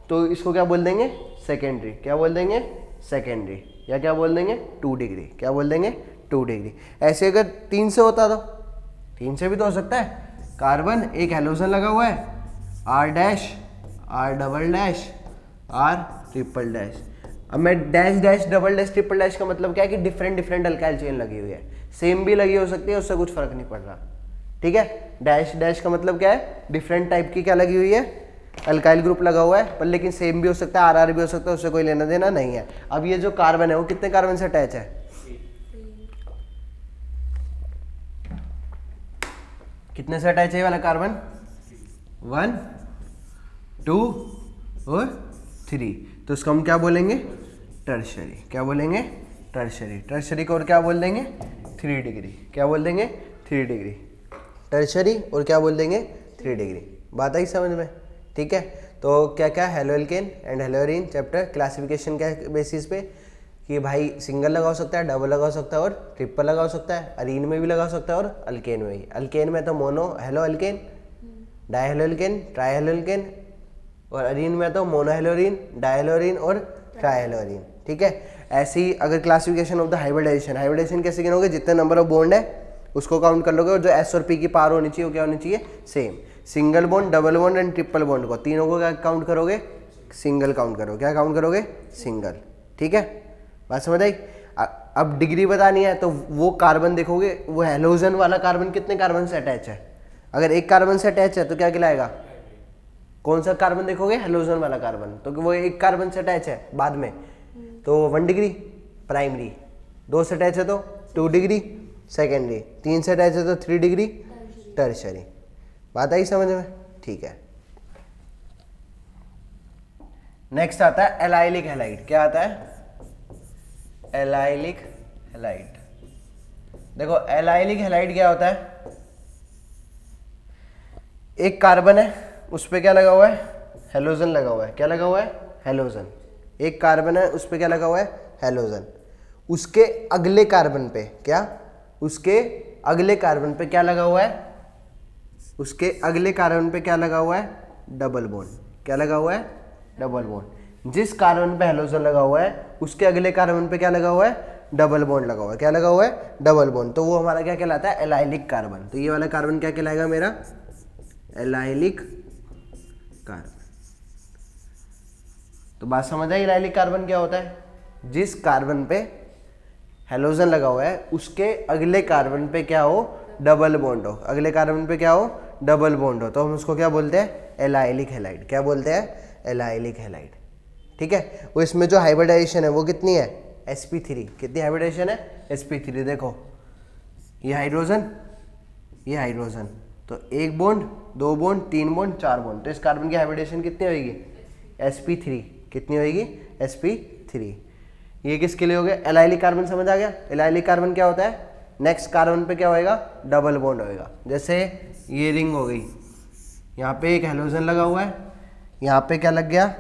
तो इसको क्या बोल देंगे? सेकेंडरी। क्या बोल देंगे? सेकेंडरी। या क्या बोल देंगे? 2 डिग्री। क्या बोल देंगे? 2 डिग्री। ऐसे अगर 3 से होता तो 3 से भी तो हो सकता है। कार्बन, एक हेलोजन लगा हुआ है, R dash, R double dash, R triple dash. अब मैं dash dash double dash triple dash का मतलब क्या है कि डिफरेंट अल्काइल चेन लगी हुई है। सेम भी लगी हो सकती है, उससे कुछ फर्क नहीं पड़ रहा। ठीक है, डैश डैश का मतलब क्या है? डिफरेंट टाइप की क्या लगी हुई है? अल्काइल ग्रुप लगा हुआ है, पर लेकिन सेम भी हो सकता है, आर भी हो सकता है, उससे कोई लेना देना नहीं है। अब ये जो कार्बन है वो कितने कार्बन से अटैच है? कितने से अटैच है ये वाला कार्बन? 1 2 और 3। तो इसको हम क्या बोलेंगे? टर्शरी। क्या बोलेंगे? टर्शरी। टर्शरी को और क्या बोल देंगे? 3 डिग्री। क्या बोल देंगे? 3 डिग्री। टर्शरी और क्या बोल देंगे? 3 डिग्री। बात आई समझ में? ठीक है, तो क्या क्या हेलोएल्केन एंड हेलोरीन चैप्टर क्लासिफिकेशन के बेसिस पे कि भाई सिंगल लगा हो सकता है, डबल लगा हो सकता है और ट्रिपल लगा हो सकता है, अरीन में भी लगा हो सकता है और अल्केन में भी। अल्केन में तो मोनो हेलो अल्केन, डायहेलोएल्केन, ट्राइहेलोएल्केन, और अरीन में तो मोनोहेलोरीन, डायहेलोरीन और ट्राइहेलोरीन। ठीक है, ऐसे ही अगर classification of the hybridisation, hybridisation कैसे गिनोगे, जितने नंबर ऑफ बॉन्ड है उसको काउंट कर लोगे और जो एस और पी की पावर होनी चाहिए वो क्या होनी चाहिए, same. Single bond, double bond and triple bond को, तीनों को क्या काउंट करोगे, सिंगल काउंट करोगे। क्या काउंट करोगे, सिंगल। ठीक है, बात समझ आई। अब डिग्री बतानी है तो वो कार्बन देखोगे, वो हेलोजन वाला कार्बन कितने कार्बन से अटैच है। अगर एक कार्बन से अटैच है तो क्या कहलाएगा, कौन सा कार्बन देखोगे, हेलोजन वाला कार्बन, तो वो एक कार्बन से अटैच है बाद में तो 1 डिग्री प्राइमरी, 2 से अटैच है तो 2 डिग्री सेकेंडरी, 3 से अटैच है तो 3 डिग्री टर्शरी। बात आई समझ में, ठीक है। नेक्स्ट आता है एलाइलिक हैलाइड। क्या आता है, एलाइलिक हैलाइड। देखो एलाइलिक हैलाइड क्या होता है, एक कार्बन है उस पे क्या लगा हुआ है, हेलोजन लगा हुआ है। क्या लगा हुआ है, हेलोजन। एक कार्बन है उस पे क्या लगा हुआ है, हेलोजन। उसके अगले कार्बन पे क्या, उसके अगले कार्बन पे क्या लगा हुआ है, उसके अगले कार्बन पे क्या लगा हुआ है, डबल बॉन्ड। क्या लगा हुआ है, डबल बॉन्ड। जिस कार्बन पे हेलोजन लगा हुआ है उसके अगले कार्बन पे क्या लगा हुआ है, डबल बॉन्ड लगा हुआ है। क्या लगा हुआ है, डबल बॉन्ड। तो वो हमारा क्या कहलाता है, एलाइलिक कार्बन। तो ये वाला कार्बन क्या कहलाएगा मेरा, एलाइलिक कार्बन। तो बात समझ आई, एलाइलिक कार्बन क्या होता है, जिस कार्बन पे हेलोजन लगा हुआ है उसके अगले कार्बन पे क्या हो, डबल बॉन्ड हो। अगले कार्बन पे क्या हो, डबल बॉन्ड हो, तो हम उसको क्या बोलते हैं, एलाइलिक हैलाइड। क्या बोलते हैं, एलाइलिक हैलाइड। ठीक है, वो इसमें जो हाइब्रिडाइजेशन है वो कितनी है, sp3। कितनी हाइब्रिडाइजेशन है, sp3। देखो ये हाइड्रोजन, ये हाइड्रोजन, तो 1 बॉन्ड, 2 बॉन्ड, 3 बॉन्ड, 4 बॉन्ड, तो इस कार्बन की हाइब्रिडेशन कितनी होगी, sp3। कितनी होगी, sp3। ये किसके लिए हो गया, एलाइलिक कार्बन। समझ आ गया, एलाइलिक कार्बन क्या होता है, नेक्स्ट कार्बन पे क्या होएगा, डबल बॉन्ड होएगा। जैसे ये रिंग हो गई, यहाँ पे एक हेलोजन लगा हुआ है, यहाँ पे क्या लग गया,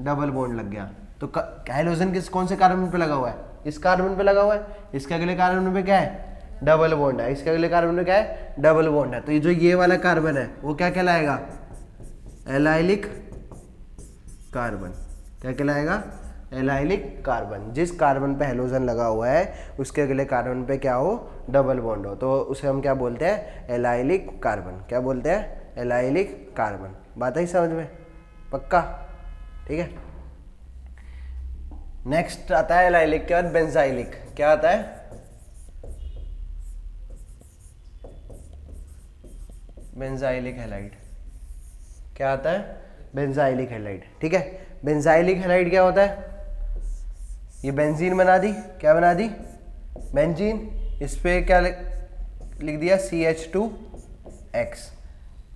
डबल बॉन्ड लग गया। तो हेलोजन किस, कौन से कार्बन पे लगा हुआ है, इस कार्बन पे लगा हुआ है। इसके अगले कार्बन पे क्या है, डबल बॉन्ड है। इसके अगले कार्बन में क्या है, डबल बॉन्ड है। तो ये जो ये वाला कार्बन है वो क्या कहलाएगा, एलाइलिक कार्बन। क्या कहलाएगा, एलाइलिक कार्बन। जिस कार्बन पे हेलोजन लगा हुआ है उसके अगले कार्बन पे क्या हो, डबल बॉन्ड हो, तो उसे हम क्या बोलते हैं, एलाइलिक कार्बन। क्या बोलते हैं, एलाइलिक कार्बन। बात आई समझ में, पक्का, ठीक है। नेक्स्ट आता है एलाइलिक के बाद बेंजाइलिक। क्या आता है, बेंजाइलिक हैलाइड। क्या आता है, बेंजाइलिक हैलाइड। ठीक है, बेंजाइलिक हैलाइड क्या होता है, ये बेंजीन बना दी। क्या बना दी, बेंजीन। इस पे क्या लिख दिया, CH2X।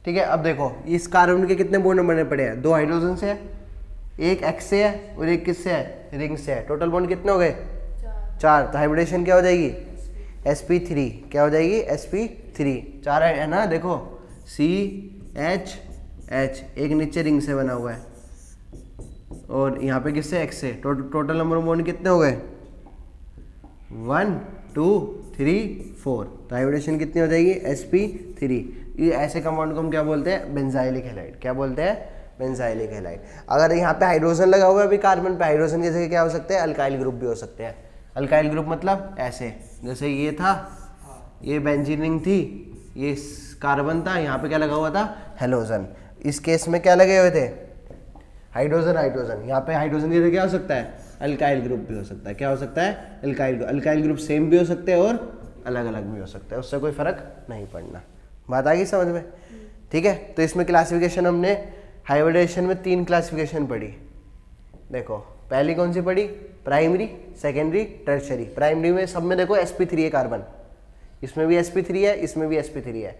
ठीक है, अब देखो इस कार्बन के कितने बॉन्ड बने पड़े हैं, 2 हाइड्रोजन से है, एक X से है और एक किससे है, रिंग से है। टोटल बॉन्ड कितने हो गए, 4। तो हाइब्रिडेशन क्या हो जाएगी, sp3। क्या हो जाएगी, sp3। 4 है ना, देखो CHH, एक नीचे रिंग से बना हुआ है और यहाँ पे किससे, X से। टोटल नंबर ऑफ बॉन्ड कितने हो गए, 1 2 3 4। तो हाइब्रिडेशन कितनी हो जाएगी, sp3। ये ऐसे कंपाउंड को हम क्या बोलते हैं, बेंजाइलिक हैलाइड। क्या बोलते हैं, बेंजाइलिक हैलाइड। अगर यहाँ पे हाइड्रोजन लगा हुआ है अभी कार्बन पे, हाइड्रोजन की जगह क्या हो सकते हैं, अल्काइल ग्रुप भी हो सकते हैं। अल्काइल ग्रुप मतलब ऐसे, जैसे ये था, ये बेंजीन रिंग थी, ये कार्बन था, यहाँ पे क्या लगा हुआ था, हेलोजन। इस केस में क्या लगे हुए थे, हाइड्रोजन, हाइड्रोजन। यहाँ पे हाइड्रोजन की जगह क्या हो सकता है, अल्काइल ग्रुप भी हो सकता है। क्या हो सकता है, अल्काइल ग्रुप सेम भी हो सकते हैं और अलग अलग भी हो सकते हैं, उससे कोई फर्क नहीं पड़ना। बात आ गई समझ में, ठीक है। तो इसमें क्लासिफिकेशन हमने हाइब्रिडेशन में 3 क्लासिफिकेशन पढ़ी। देखो पहली कौन सी पढ़ी, प्राइमरी, सेकेंडरी, टर्शरी। प्राइमरी में सब में देखो sp3 है कार्बन, इसमें भी sp3 है, इसमें भी sp3 है।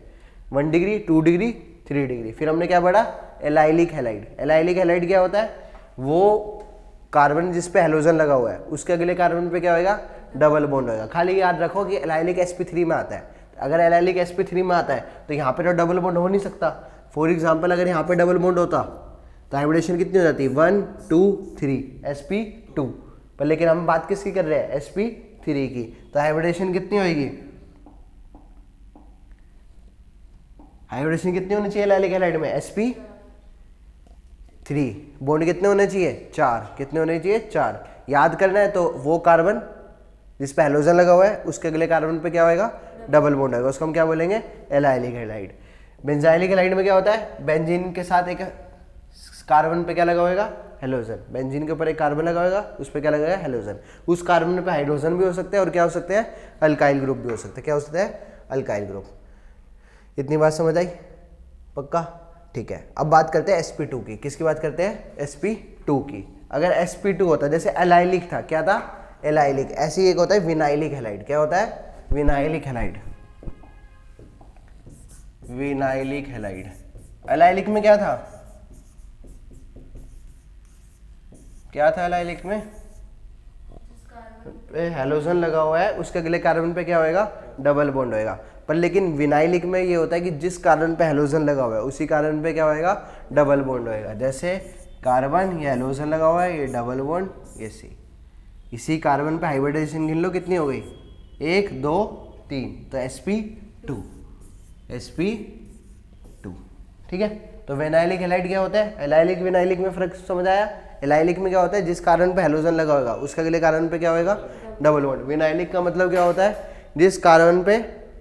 1 डिग्री, 2 डिग्री, 3 डिग्री। फिर हमने क्या पढ़ा, एलाइलिक हैलाइड। एलाइलिक हैलाइड क्या होता है, वो कार्बन जिस पे हेलोजन लगा हुआ है उसके अगले कार्बन पे क्या होगा, डबल बॉन्ड होगा। खाली याद रखो कि एलाइलिक sp3 में आता है। अगर एलाइलिक sp3 में आता है तो यहाँ पे तो डबल बॉन्ड हो नहीं सकता। फॉर एग्जाम्पल अगर यहाँ पे डबल बॉन्ड होता तो हाइब्रिडेशन कितनी हो जाती, 1 2 3 sp2। पर लेकिन हम बात किसकी कर रहे हैं, sp3 की। तो हाइब्रिडेशन कितनी होगी, हाइब्रिडेशन कितनी होनी चाहिए एलाइलिक हैलाइड में, sp3। बॉन्ड कितने होने चाहिए, 4। कितने होने चाहिए, 4। याद करना है तो वो कार्बन जिस पे हैलोजन लगा हुआ है उसके अगले कार्बन पे क्या होएगा, डबल बॉन्ड होगा, उसको हम क्या बोलेंगे, एलाइलिक हैलाइड। बेंजाइलिक हैलाइड में क्या होता है, बेंजीन के साथ एक कार्बन पे क्या लगा होगा, हेलोजन। बेंजीन के ऊपर एक कार्बन लगा होगा, उस पर क्या लगेगा, हेलोजन। उस कार्बन पे हाइड्रोजन भी हो सकते हैं और क्या हो सकते हैं, अल्काइल ग्रुप भी हो सकते हैं। क्या हो सकते हैं, अल्काइल ग्रुप। इतनी बात समझ आई, पक्का, ठीक है। अब बात करते हैं sp2 की। किसकी बात करते हैं, sp2 की। अगर sp2 होता, जैसे एलाइलिक था, क्या था, एलाइलिक, ऐसे ही एक होता है विनाइलिक हैलाइड। क्या होता है, vinylic halide, vinylic halide. Allylic में क्या था, क्या था एलाइलिक में, हेलोजन लगा हुआ है, उसके अगले कार्बन पे क्या होएगा, डबल बॉन्ड होएगा। पर लेकिन विनाइलिक में ये होता है कि जिस कार्बन पे हेलोजन लगा हुआ है उसी कार्बन पे क्या होएगा, डबल बॉन्ड होएगा। जैसे कार्बन, ये हेलोजन लगा हुआ है, ये डबल बॉन्ड, ये सी। इसी कार्बन पे हाइब्रिडाइजेशन गिन लो, कितनी हो गई, 1 2 3, तो sp2, sp2, ठीक है। तो विनाइलिक हैलाइड क्या होता है, एलाइलिक विनाइलिक में फर्क समझ आया। एलाइलिक में क्या होता है, जिस कार्बन पे हेलोजन लगा होगा उसके अगले कार्बन पे क्या होगा, डबल बॉन्ड। विनाइलिक का मतलब क्या होता है, जिस कार्बन पे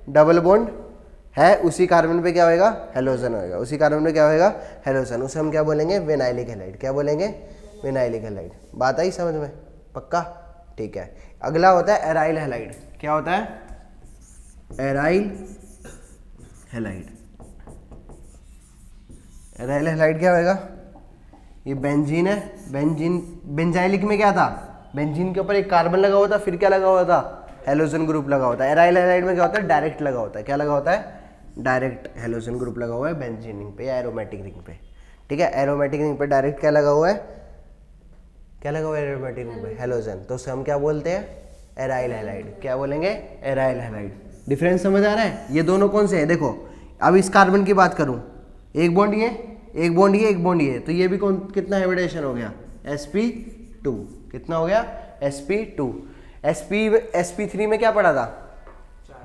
डबल बॉन्ड है उसी कार्बन पे क्या होगा, हेलोजन होगा, उसी कार्बन पे क्या होगा, हेलोजन। उसे हम क्या बोलेंगे, विनाइलिक हैलाइड। क्या बोलेंगे, विनाइलिक हैलाइड। बात आई समझ में, पक्का, ठीक है। अगला होता है एराइल हैलाइड। क्या होता है, एराइल हैलाइड। एराइल हैलाइड क्या होगा, ये बेंजीन है, बेंजीन, बेंजाइलिक में क्या था, बेंजीन के ऊपर एक कार्बन लगा हुआ था, फिर क्या लगा हुआ था, हेलोजन ग्रुप लगा होता है। एराइल हैलाइड में क्या होता है, डायरेक्ट लगा होता है। क्या लगा होता है, डायरेक्ट हेलोजन ग्रुप लगा हुआ है बेंजीन रिंग पे या एरोमेटिक रिंग पे, ठीक है। एरोमेटिक रिंग पे डायरेक्ट क्या लगा हुआ है, क्या लगा हुआ है एरोमेटिक रिंग पे, हेलोजन। तो उसे हम क्या बोलते हैं, एराइल हैलाइड। क्या बोलेंगे, एराइल हैलाइड। डिफरेंस समझ आ रहा है, ये दोनों कौन से हैं, देखो अब इस कार्बन की बात करूं, एक बॉन्ड ये, एक बॉन्ड ये, एक बॉन्ड ये, तो ये भी कौन, कितना हाइब्रिडेशन हो गया, sp2। कितना हो गया, sp2। sp3 में क्या पड़ा था,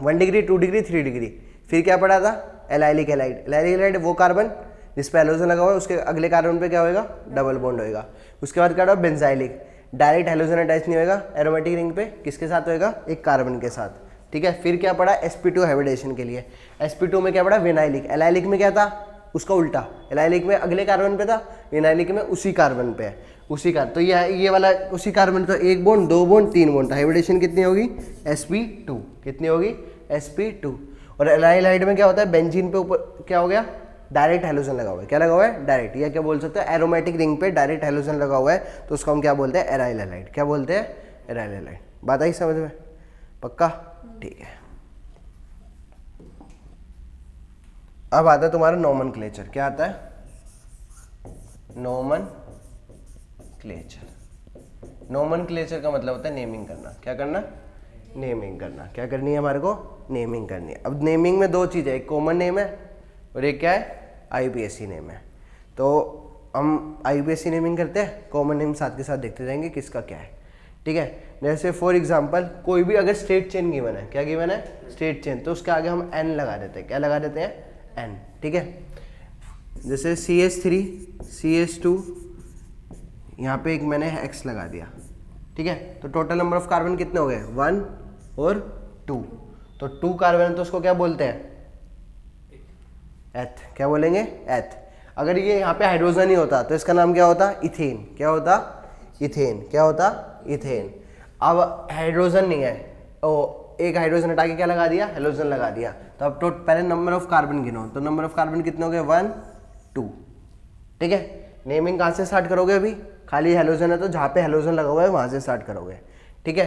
1 डिग्री, 2 डिग्री, 3 डिग्री। फिर क्या पड़ा था, एलाइलिक हैलाइड। एलाइलिक हैलाइड वो कार्बन जिस पे हेलोजन लगा हुआ है उसके अगले कार्बन पे क्या होगा, डबल बॉन्ड होएगा। उसके बाद क्या होगा, बेंजाइलिक, डायरेक्ट हेलोजन अटैच नहीं होगा एरोमेटिक रिंग पे, किसके साथ होएगा, एक कार्बन के साथ, ठीक है। फिर क्या पड़ा, sp2 हाइब्रिडेशन के लिए। sp2 में क्या पड़ा, विनाइलिक। एलाइलिक में क्या था, उसका उल्टा, एलाइलिक में अगले कार्बन पे था, विनाइलिक में उसी कार्बन पे है, उसी का। तो ये वाला उसी कार्बन, तो 1 बॉन्ड, 2 बॉन्ड, 3 बॉन्ड, हाइब्रिडेशन कितनी होगी, sp2। कितनी होगी, sp2। और एलाइल हैलाइड में क्या होता है, बेंजीन पे ऊपर क्या हो गया, डायरेक्ट हेलोजन लगा हुआ है। क्या लगा हुआ है, डायरेक्ट, या क्या बोल सकते हैं, एरोमेटिक रिंग पे डायरेक्ट हेलोजन लगा हुआ है, तो उसको हम क्या बोलते हैं, एराइल हैलाइड। क्या बोलते हैं, एराइल हैलाइड। बात आई समझ में, पक्का, ठीक है। अब आता है तुम्हारा नोमेनक्लेचर। क्या आता है, नोमेनक्लेचर। नोमेनक्लेचर का मतलब होता है नेमिंग करना। क्या करना, नेमिंग करना। क्या करनी है हमारे को, नेमिंग करनी है। अब नेमिंग में 2 चीज़ें, एक कॉमन नेम है और एक क्या है, आईपीएससी नेम है। तो हम आईपीएससी नेमिंग करते हैं, कॉमन नेम साथ के साथ देखते जाएंगे किसका क्या है, ठीक है। जैसे फॉर एग्जांपल कोई भी अगर स्ट्रेट चेन गिवन है, क्या गिवन है, स्ट्रेट चेन, तो उसके आगे हम एन लगा देते हैं। क्या लगा देते हैं, एन, ठीक है। जैसे CH3 CH2, यहाँ पे एक मैंने x लगा दिया, ठीक है। तो टोटल नंबर ऑफ कार्बन कितने हो गए, 1 और 2। तो 2 कार्बन है तो उसको क्या बोलते हैं, एथ। क्या बोलेंगे, एथ। अगर ये यहाँ पे हाइड्रोजन ही होता तो इसका नाम क्या होता, इथेन। क्या होता, इथेन। क्या होता, इथेन। अब हाइड्रोजन नहीं है, एक हाइड्रोजन हटा के क्या लगा दिया, हेलोजन लगा दिया। तो अब पहले नंबर ऑफ कार्बन गिनो, तो नंबर ऑफ कार्बन कितने हो गए, 1 2, ठीक है। नेमिंग कहाँ से स्टार्ट करोगे, अभी खाली हेलोजन है तो जहाँ पे हेलोजन लगा हुआ है वहाँ से स्टार्ट करोगे, ठीक है।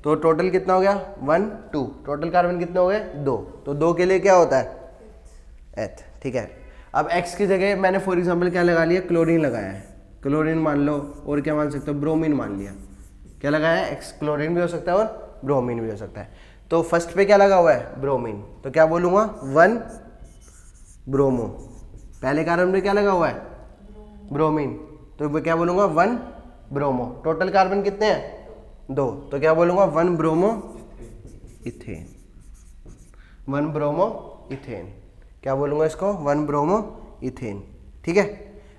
तो टोटल कितना हो गया, 1 2, टोटल कार्बन कितने हो गए, 2। तो 2 के लिए क्या होता है, एथ, ठीक है। अब x की जगह मैंने फॉर एग्जांपल क्या लगा लिया, क्लोरीन लगाया है, क्लोरीन मान लो, और क्या मान सकते हो, ब्रोमीन मान लिया। क्या लगाया है, x, क्लोरीन भी हो सकता है और ब्रोमीन भी हो सकता है। तो फर्स्ट पे क्या लगा हुआ है, ब्रोमीन, तो क्या बोलूँगा 1 ब्रोमो। पहले कार्बन पे क्या लगा हुआ है, ब्रोमीन, तो मैं क्या बोलूँगा 1 ब्रोमो। टोटल कार्बन कितने हैं, 2, तो क्या बोलूँगा 1 ब्रोमो इथेन, 1 ब्रोमो इथेन। क्या बोलूँगा इसको, 1 ब्रोमो इथेन, ठीक है।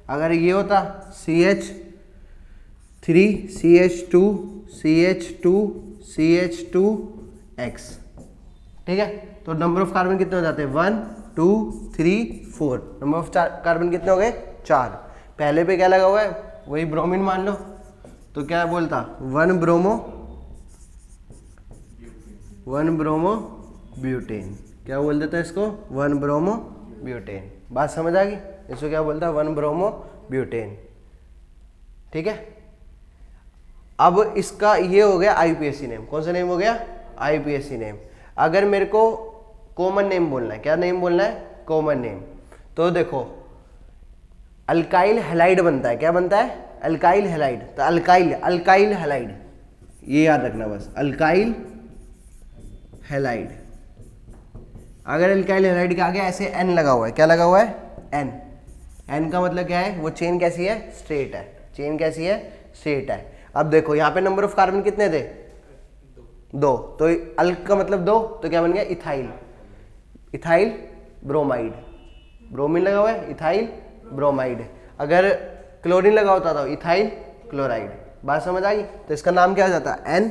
अगर ये होता CH3 3CH2CH2CH2X। ठीक है, तो नंबर ऑफ कार्बन कितने हो जाते हैं 1 2 3 4। नंबर ऑफ कार्बन कितने हो गए 4। पहले पे क्या लगा हुआ है वही ब्रोमीन मान लो, तो क्या बोलता 1 ब्रोमो ब्यूटेन। क्या बोल देता है इसको 1 ब्रोमो ब्यूटेन। बात समझ आ गई, इसको क्या बोलता है 1 ब्रोमो ब्यूटेन। ठीक है, अब इसका ये हो गया आईपीएससी नेम। कौन सा नेम हो गया आईपीएससी नेम। अगर मेरे को कॉमन नेम बोलना है, क्या नेम बोलना है कॉमन नेम, तो देखो अल्काइल हैलाइड बनता है। क्या बनता है अल्काइल हैलाइड। तो अल्काइल हैलाइड ये याद रखना बस, अल्काइल हैलाइड। अगर अल्काइल हैलाइड के आगे ऐसे एन लगा हुआ है, क्या लगा हुआ है एन। एन का मतलब क्या है वो चेन कैसी है स्ट्रेट है। चेन कैसी है स्ट्रेट है। अब देखो यहाँ पे नंबर ऑफ कार्बन कितने थे 2, तो अल्क का मतलब 2, तो क्या बन गया इथाइल। इथाइल ब्रोमाइड, ब्रोमीन लगा हुआ है इथाइल ब्रोमाइड। अगर क्लोरीन लगा होता तो इथाइल क्लोराइड। बात समझ आ गई। तो इसका नाम क्या हो जाता एन।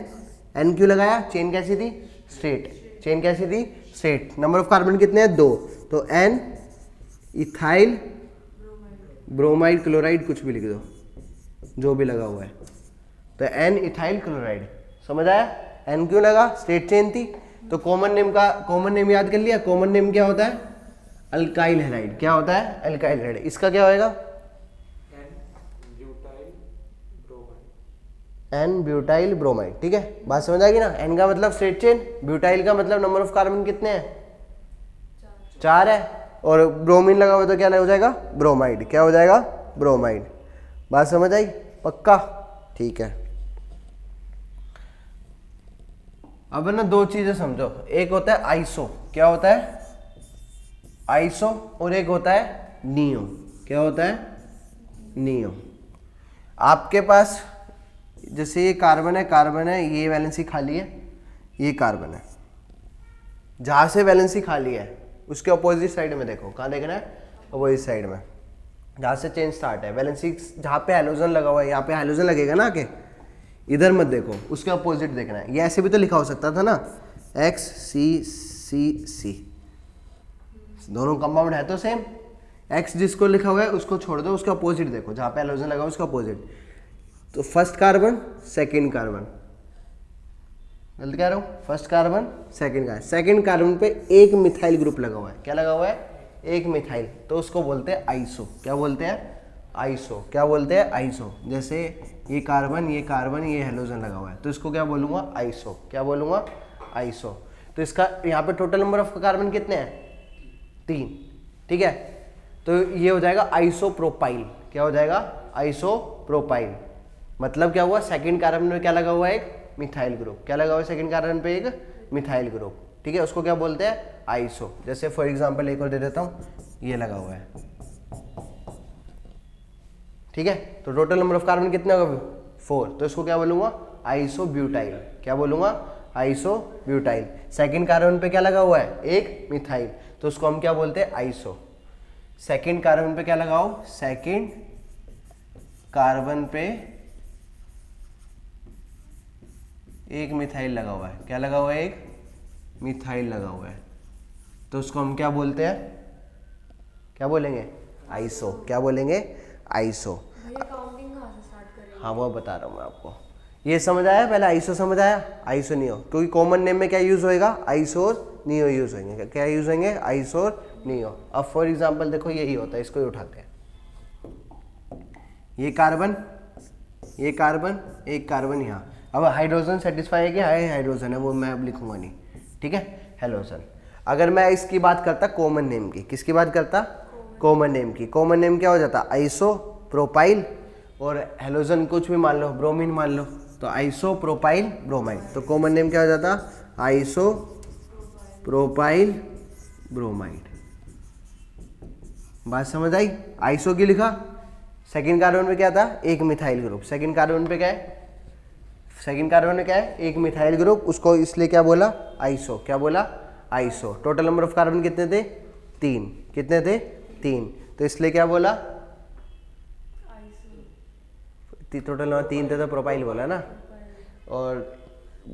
एन क्यों लगाया, चेन कैसी थी स्ट्रेट। चेन कैसी थी स्ट्रेट। नंबर ऑफ कार्बन कितने हैं 2, तो एन इथाइल ब्रोमाइड क्लोराइड कुछ भी लिख दो जो भी लगा हुआ है, तो एन इथाइल क्लोराइड। समझ आया। एन क्यों लगा स्ट्रेट चेन थी। तो कॉमन नेम याद कर लिया। कॉमन नेम क्या होता है अल्काइल हैलाइड। क्या होता है अल्काइल हैलाइड। इसका क्या होएगा एन ब्यूटाइल ब्रोमाइड। ठीक है, बात समझ आ गई ना। एन का मतलब स्ट्रेट चेन, ब्यूटाइल का मतलब नंबर ऑफ कार्बन कितने हैं 4 है, और ब्रोमीन लगा हुआ तो क्या हो जाएगा ब्रोमाइड। क्या हो जाएगा ब्रोमाइड। बात समझ आई पक्का। ठीक है, अब ना 2 चीजें समझो। एक होता है आइसो। क्या होता है आइसो, और एक होता है नियो। क्या होता है नियो। आपके पास जैसे ये कार्बन है, ये वैलेंसी खाली है, ये कार्बन है। जहां से वैलेंसी खाली है उसके अपोजिट साइड में देखो। कहाँ देखना है अपोजिट साइड में, जहां से चेन स्टार्ट है। वैलेंसी जहां पे हाइड्रोजन लगा हुआ है, यहाँ पे हाइड्रोजन लगेगा ना आके, इधर मत देखो, उसके अपोजिट देखना है। ये ऐसे भी तो लिखा हो सकता था ना XCCC। दोनों कंपाउंड है तो सेम। X जिसको लिखा हुआ है उसको छोड़ दो, उसका अपोजिट देखो, जहाँ पे हाइड्रोजन लगा हुआ है उसका अपोजिट। तो फर्स्ट कार्बन सेकंड कार्बन, गलत कह रहा हूँ, first carbon second carbon. Second carbon पे एक मिथाइल ग्रुप लगा हुआ है। क्या लगा हुआ है एक मिथाइल, तो उसको बोलते हैं आइसो। क्या बोलते हैं आइसो। क्या बोलते हैं आइसो। जैसे ये कार्बन ये हाइड्रोजन लगा हुआ है, तो इसको क्या बोलूँगा आइसो। क्या बोलूँगा आइसो। तो इसका यहाँ पे टोटल नंबर ऑफ कार्बन कितने हैं 3। ठीक है, तो ये हो जाएगा आइसोप्रोपाइल। क्या हो जाएगा आइसोप्रोपाइल। मतलब क्या हुआ सेकंड कार्बन में क्या लगा हुआ है एक मिथाइल ग्रुप। क्या लगा हुआ है सेकंड कार्बन पे एक मिथाइल ग्रुप। ठीक है, उसको क्या बोलते हैं आइसो। जैसे फॉर एग्जांपल एक और दे देता हूँ, ये लगा हुआ है। ठीक है, तो टोटल नंबर ऑफ कार्बन कितने होगा 4, तो इसको क्या बोलूंगा आइसोब्यूटाइल। क्या बोलूंगा आइसोब्यूटाइल। सेकंड कार्बन पे क्या लगा हुआ है एक मिथाइल, तो उसको हम क्या बोलते हैं आइसो। सेकंड कार्बन पे क्या लगाओ, सेकंड कार्बन पे एक मिथाइल लगा हुआ है। क्या लगा हुआ है एक मिथाइल लगा हुआ है, तो उसको हम क्या बोलते हैं, क्या बोलेंगे आइसो। क्या बोलेंगे आइसो। हाँ वो बता रहा हूँ मैं आपको। ये समझ आया पहले आइसो समझ आया, आइसो नियो। क्योंकि कॉमन नेम में क्या यूज होएगा आइसो और नियो यूज होंगे। क्या यूज होंगे आइसो और नियो। अब फॉर एग्जांपल देखो यही होता है, इसको ही उठाते हैं। ये कार्बन एक कार्बन यहाँ। अब हाइड्रोजन सेटिस्फाई है कि हाइड्रोजन है, वो मैं अब लिखूंगा नहीं। ठीक है, हाइड्रोजन। अगर मैं इसकी बात करता कॉमन नेम की, किसकी बात करता कॉमन नेम की। कॉमन नेम क्या हो जाता आइसो प्रोपाइल, और हेलोजन कुछ भी मान लो, ब्रोमीन मान लो, तो आइसो प्रोपाइल ब्रोमाइड। तो कॉमन नेम क्या हो जाता आइसो प्रोपाइल ब्रोमाइड। बात समझ आई। आइसो की लिखा, सेकंड कार्बन में क्या था एक मिथाइल ग्रुप। सेकंड कार्बन पे क्या है, सेकंड कार्बन में क्या है एक मिथाइल ग्रुप, उसको इसलिए क्या बोला आइसो। क्या बोला iso. Total number of carbon कितने थे 3। कितने थे 3, तो इसलिए क्या बोला टोटल नंबर 3 थे तो प्रोपाइल बोला ना, और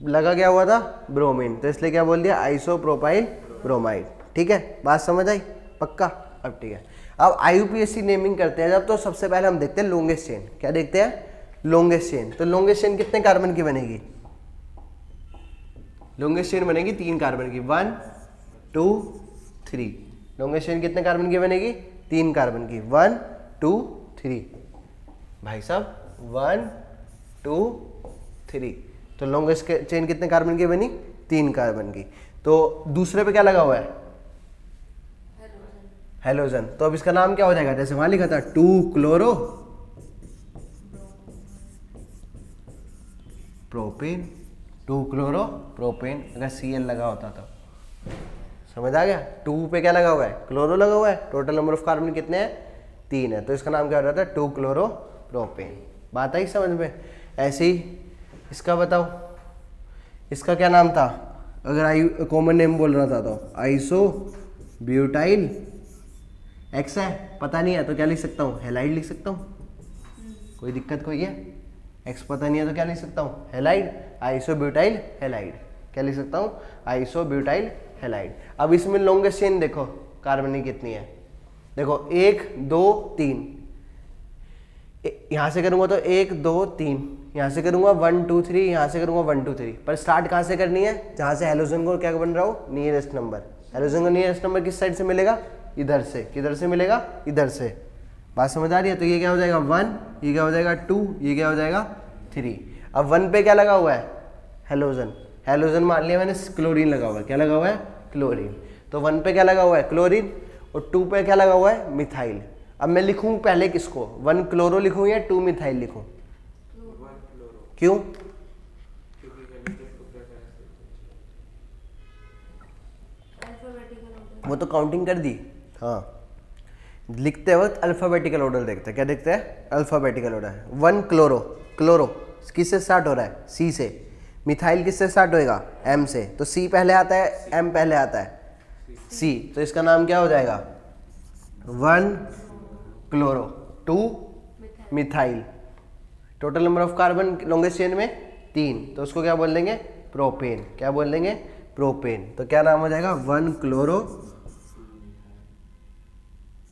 लगा क्या हुआ था ब्रोमीन, तो इसलिए क्या बोल दिया आइसोप्रोपाइल ब्रोमाइड। ठीक है, बात समझ आई पक्का। अब ठीक है, अब IUPAC नेमिंग करते हैं जब, तो सबसे पहले हम देखते हैं लॉन्गेस्ट चेन। क्या देखते हैं? Longest chain. तो लॉन्गेस्ट चेन कितने कार्बन की बनेगी? लॉन्गेस्ट चेन बनेगी 3 कार्बन की, 1 2 3। लॉन्गेस्ट चेन कितने कार्बन की बनेगी? 3 कार्बन की, 1 2 3। भाई साहब 1 2 3। तो लॉन्गेस्ट चेन कितने कार्बन की बनी? 3 कार्बन की। तो दूसरे पे क्या लगा हुआ है? हेलोजन। तो अब इसका नाम क्या हो जाएगा? जैसे वहां लिखा था 2 क्लोरो प्रोपेन, 2 क्लोरो प्रोपेन। अगर Cl लगा होता तो समझ आ गया। 2 पे क्या लगा हुआ है? क्लोरो लगा हुआ है। टोटल नंबर ऑफ कार्बन कितने हैं? 3 है, तो इसका नाम क्या हो जाता है? 2 क्लोरो प्रोपेन। बात आई समझ में? ऐसे ही इसका बताओ, इसका क्या नाम था? अगर कॉमन नेम बोल रहा था तो आइसो ब्यूटाइल एक्स है, पता नहीं है तो क्या लिख सकता हूँ? हेलाइड लिख सकता हूँ। कोई दिक्कत कोई है? एक्स पता नहीं है तो क्या लिख सकता हूँ? Halide, isobutyl halide. क्या लिख सकता हूँ? Isobutyl halide. अब इसमें लॉन्गेस्ट चेन देखो कार्बन की कितनी है, देखो 1 2 3। यहां से करूंगा तो 1 2 3, यहां से करूंगा 1 2 3, यहां से करूंगा 1 2 3। पर स्टार्ट कहां से करनी है? जहां से हेलोजन को क्या बन रहा हो? Nearest number. हेलोजन का नियरेस्ट नंबर किस साइड से मिलेगा? इधर से। किधर से मिलेगा? इधर से। बात समझ आ रही है? तो ये क्या हो जाएगा 1, ये क्या हो जाएगा 2, ये क्या हो जाएगा 3। अब 1 पे क्या लगा हुआ है? हेलोजन। हेलोजन मान लिया मैंने, क्लोरीन लगा हुआ है। क्या लगा हुआ है? क्लोरीन। तो 1 पे क्या लगा हुआ है? क्लोरीन। और 2 पे क्या लगा हुआ है? मिथाइल। अब मैं लिखूं पहले किसको? 1 क्लोरो लिखूं या 2 मिथाइल लिखूं? क्यों? वो तो काउंटिंग कर दी। हाँ, लिखते वक्त अल्फाबेटिकल ऑर्डर देखते हैं। क्या देखते हैं? Alphabetical order. 1 क्लोरो, क्लोरो किससे स्टार्ट हो रहा है? C से। मिथाइल किससे स्टार्ट होएगा? M से। तो C पहले आता है, M पहले आता है? C। तो इसका नाम क्या हो जाएगा? 1 chloro 2 methyl. Total number of carbon longest chain में 3, तो उसको क्या बोल देंगे? प्रोपेन। क्या बोल देंगे? प्रोपेन। तो क्या नाम हो जाएगा? 1 क्लोरो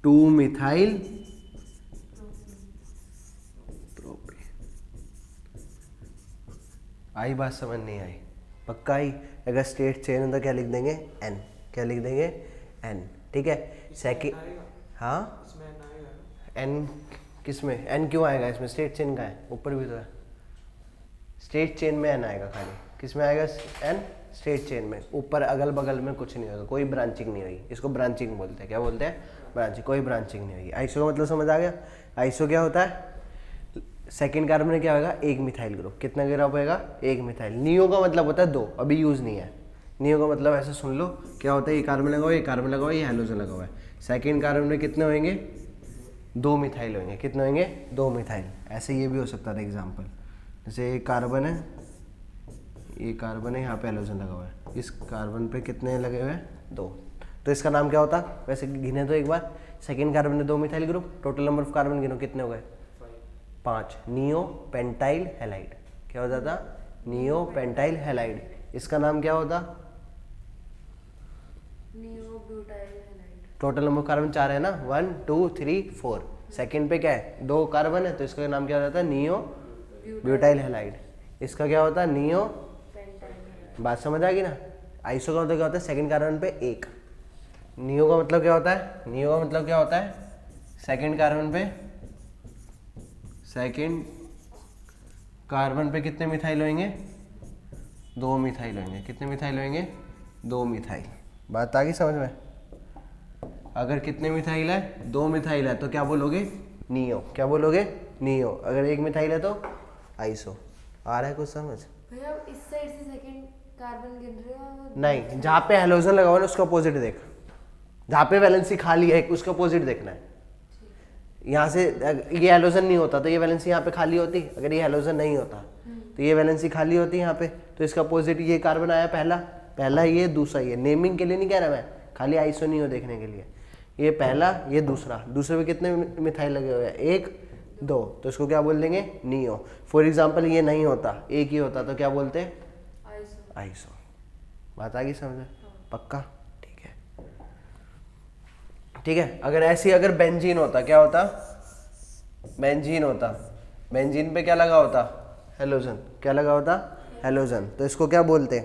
2 मिथाइल प्रोपेन। आई बात समझ नहीं आई? पक्का आई? अगर स्टेट चेन है तो क्या लिख देंगे? N। क्या लिख देंगे? N। ठीक है। सेकेंड, हाँ N किस में? N क्यों आएगा इसमें? स्टेट चेन का है, ऊपर भी तो है। स्टेट चेन में N आएगा खाली। किस में आएगा N? स्टेट चेन में। ऊपर अगल बगल में कुछ नहीं होगा, कोई ब्रांचिंग नहीं होगी। इसको ब्रांचिंग बोलते हैं। क्या बोलते हैं? ब्रांचिंग। कोई ब्रांचिंग नहीं होगी। आइसो का मतलब समझ आ गया? आइसो क्या होता है? सेकेंड कार्बन में क्या होगा? 1 मिथाइल ग्रुप। कितना ग्रुप होगा? 1 मिथाइल। नियो का मतलब होता है 2, अभी यूज नहीं है। नियो का मतलब ऐसे सुन लो, क्या होता है? ये कार्बन लगा हुआ है, ये कार्बन लगा हुआ है, ये हेलोजन लगा हुआ है। सेकेंड कार्बन में कितने होंगे? 2 मिथाइल होंगे। कितने होंगे? 2 मिथाइल। ऐसे ये भी हो सकता था एग्जाम्पल, जैसे ये कार्बन है, ये कार्बन है, यहाँ पे हेलोजन लगा हुआ है। इस कार्बन पे कितने लगे हुए हैं? 2। तो इसका नाम क्या होता? वैसे गिने तो एक बार। सेकेंड कार्बन में 2 methyl group. Total number of carbon गिनो, कितने हो गए? 5। Neo pentyl halide. क्या हो जाता? Neo pentyl halide. इसका नाम क्या होता? Neo butyl halide. Total number carbon 4 है ना, 1 2 3 4। सेकेंड पे क्या है? 2 कार्बन है, तो इसका नाम क्या हो जाता है? Neo butyl halide. इसका क्या होता है? Neo pentyl. बात समझ आ गई ना? आइसो का मतलब क्या होता है? सेकेंड कार्बन पे 1। नियो का मतलब क्या होता है? नियो का मतलब क्या होता है? सेकेंड कार्बन पे, सेकेंड कार्बन पे कितने मिथाइल होंगे? 2 मिथाइल होंगे। कितने मिथाइल होंगे? 2 मिथाइल। बात आ गई समझ में? अगर कितने मिथाइल है? 2 मिथाइल है, तो क्या बोलोगे? नियो। क्या बोलोगे? नियो। अगर 1 मिथाइल है तो आइसो। आ रहा है कुछ समझ? भैया इस साइड से सेकंड कार्बन गिन रहे हो? नहीं, जहाँ पे हेलोजन लगा हुआ है ना उसका अपोजिट देख। जहाँ पे वैलेंसी खाली है उसका अपोजिट देखना है। यहाँ से ये हेलोजन नहीं होता तो ये वैलेंसी यहाँ पे खाली होती। अगर ये हेलोजन नहीं होता तो ये वैलेंसी खाली होती यहाँ पे। तो इसका अपोजिट ये कार्बन आया पहला, पहला ये, दूसरा ये। नेमिंग के लिए नहीं कह रहा मैं, खाली आइसो नहीं हो देखने के लिए। ये पहला, ये दूसरा। दूसरे पे कितने मिथाइल लगे हुए हैं? 1 दो, तो इसको क्या बोल देंगे, नियो। फॉर एग्जाम्पल ये नहीं होता, एक ही होता तो क्या बोलते, आइसो। आइसो। बात आ गई समझ में, पक्का, ठीक है। ठीक है, अगर ऐसी अगर बेंजीन होता क्या होता, बेंजीन होता, बेंजीन पे क्या लगा होता, हेलोजन, क्या लगा होता, हेलोजन, तो इसको क्या बोलते,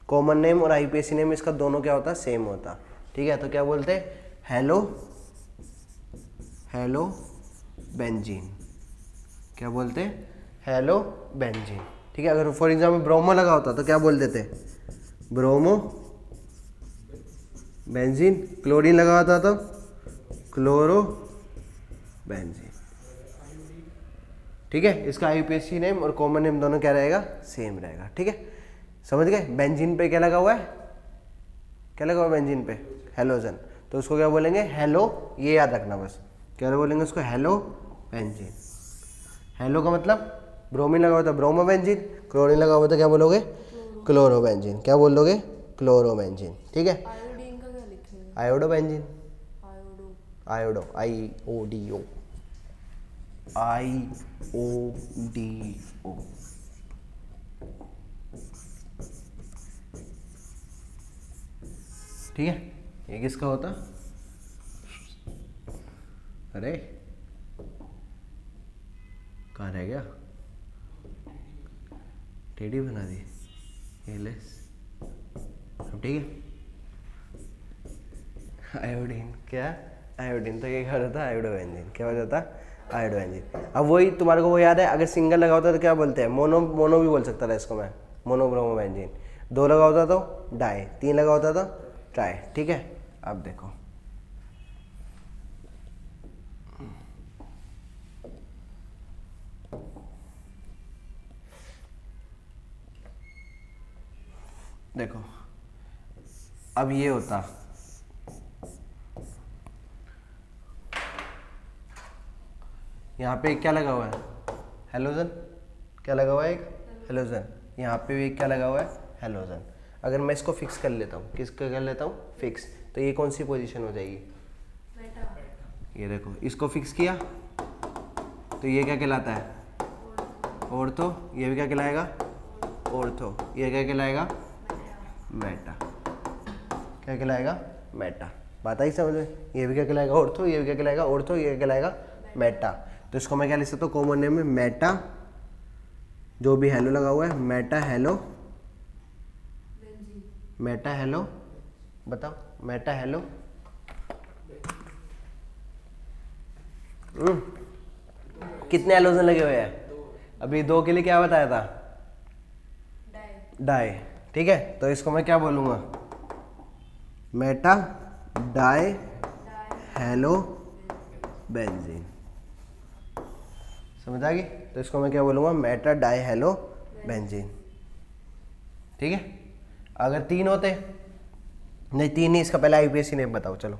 कॉमन नेम और आईपीएसी नेम इसका दोनों क्या होता, सेम होता। ठीक है, तो क्या बोलते, हेलो, हेलो बेंजीन, क्या बोलते, हेलो बेंजीन। ठीक है, अगर फॉर एग्जाम्पल ब्रोमो लगा होता तो क्या बोल देते, ब्रोमो बेंजीन, क्लोरीन लगा होता तो क्लोरो बेंजीन। ठीक है, इसका आईपीएसी नेम और कॉमन नेम दोनों क्या रहेगा, सेम रहेगा। ठीक है, समझ गए। बेंजीन पे क्या लगा हुआ है, क्या लगा हुआ है बेंजीन पे, हेलोजन, तो उसको क्या बोलेंगे, हेलो, ये याद रखना बस, क्या बोलेंगे उसको, हेलो बेंजीन। हेलो का मतलब ब्रोमीन लगा हुआ था ब्रोमो बेंजीन, क्लोरीन लगा हुआ था क्या बोलोगे, क्लोरो बेंजीन, क्या बोलोगे, क्लोरो बेंजीन। ठीक है, आयोडीन का क्या लिखेंगे, आयोडो बेंजीन, आयोडो। आयोडो, आई ओ डी ओ, आई ओ डी ओ। ठीक है, ये किसका होता, अरे कहाँ रह गया, टेढ़ी बना दी, ये ले, अब ठीक है। आयोडीन, क्या आयोडीन, तो ये क्या होता है, आयोडो बेंजीन, क्या हो जाता, आयोडो बेंजीन। अब वही तुम्हारे को वो याद है, अगर सिंगल लगा होता तो क्या बोलते हैं, मोनो, मोनो भी बोल सकता था इसको मैं, मोनोब्रोमो बेंजीन। दो लगा होता तो डाई, तीन लगा होता तो ट्राई। ठीक है, अब देखो, देखो अब ये होता, यहाँ पे क्या लगा हुआ है, हेलोजन, क्या लगा हुआ है, एक हेलोजन, यहाँ पे भी एक क्या लगा हुआ है, हेलोजन। अगर मैं इसको फिक्स कर लेता हूँ, किसको कर लेता हूँ फिक्स, तो ये कौन सी पोजीशन हो जाएगी, मेटा। ये देखो, इसको फिक्स किया तो ये क्या कहलाता है, ऑर्थो, ये भी क्या कहलाएगा, ऑर्थो, ये क्या कहलाएगा, मेटा, क्या कहलाएगा, मेटा। बात आई समझ में, ये भी क्या कहलाएगा, ऑर्थो, ये भी क्या कहलाएगा, ऑर्थो, ये क्या कहलाएगा, मेटा। तो इसको मैं क्या लिख सकता हूँ, कॉमन नेम में मेटा, जो भी हेलो लगा हुआ है, Meta hello, benzene. Meta hello, बताओ, मेटा हेलो। कितने हेलोजन लगे हुए हैं, अभी दो के लिए क्या बताया था, डाई। डाई। ठीक है, तो इसको मैं क्या बोलूँगा, मेटा डाई हेलो बेंजीन, समझ आ गई। तो इसको मैं क्या बोलूँगा, मेटा डाई हेलो बेंजीन। ठीक है, अगर तीन होते, नहीं तीन नहीं, इसका पहले आईपीएसी नेम बताओ, चलो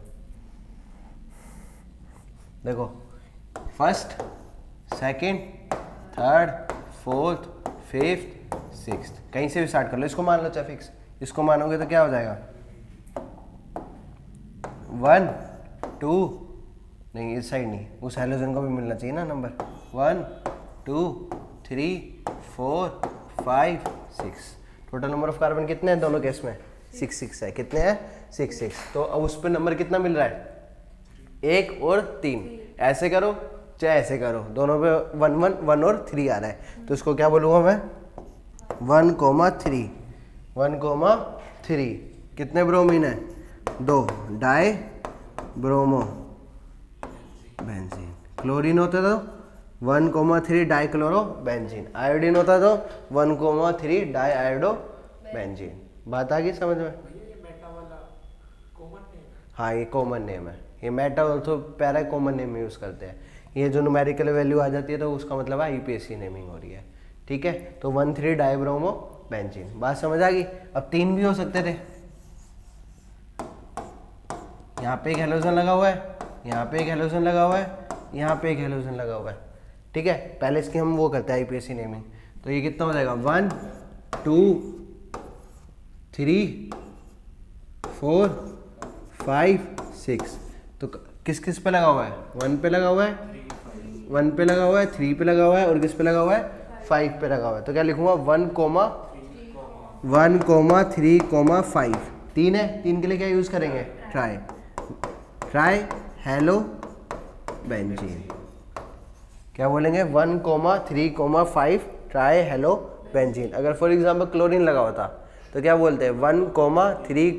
देखो, first, second, third, fourth, fifth, sixth, कहीं से भी स्टार्ट कर लो, इसको मान लो चाहे फिक्स, इसको मानोगे तो क्या हो जाएगा, 1 2, नहीं इस साइड नहीं, उस हेलोजन को भी मिलना चाहिए ना number, 1 2 3 4 5 6, total number of carbon कितने हैं दोनों केस में, 6 6 है, कितने हैं 6 6। तो अब उस पर नंबर कितना मिल रहा है, 1 और 3, ऐसे करो चाहे ऐसे करो, दोनों पे 1 1 1 और 3 आ रहा है, तो इसको क्या बोलूँगा मैं, 1,3, 1,3, कितने ब्रोमीन है, 2, डाई ब्रोमो बेंजीन, क्लोरीन होता तो 1,3 डाई क्लोरो बेंजीन, आयोडीन होता तो 1,3 डाई आयोडो बेंजीन। बात आ गई समझ में, हाँ ये कॉमन नेम है, ये Meta ortho para common name use करते हैं, ये जो न्यूमेरिकल वैल्यू आ जाती है तो उसका मतलब है यूपीएससी नेमिंग हो रही है। ठीक है, तो 1,3 डाइब्रोमो बेंजीन, बात समझ आ गई। अब तीन भी हो सकते थे, यहाँ पे एक हेलोजन लगा हुआ है, यहाँ पे एक हेलोजन लगा हुआ है, यहाँ पे एक हेलोजन लगा हुआ है। ठीक है, पहले इसकी हम वो करते हैं आईपीएससी नेमिंग, तो ये कितना हो जाएगा, 1 2 3 4 5 6, तो किस किस पे लगा हुआ है, 1 पे लगा हुआ है, 1 पे लगा हुआ है, 3 पे लगा हुआ है और किस पे लगा हुआ है, 5 पे लगा हुआ है। तो क्या लिखूंगा 1, 3, 5। 3 है, 3 के लिए क्या यूज़ करेंगे, ट्राई हेलो बेंजीन। क्या बोलेंगे 1, 3, 5 ट्राई हेलो बेंजीन। अगर फॉर एग्जांपल क्लोरीन लगा होता तो क्या बोलते हैं 1, 3,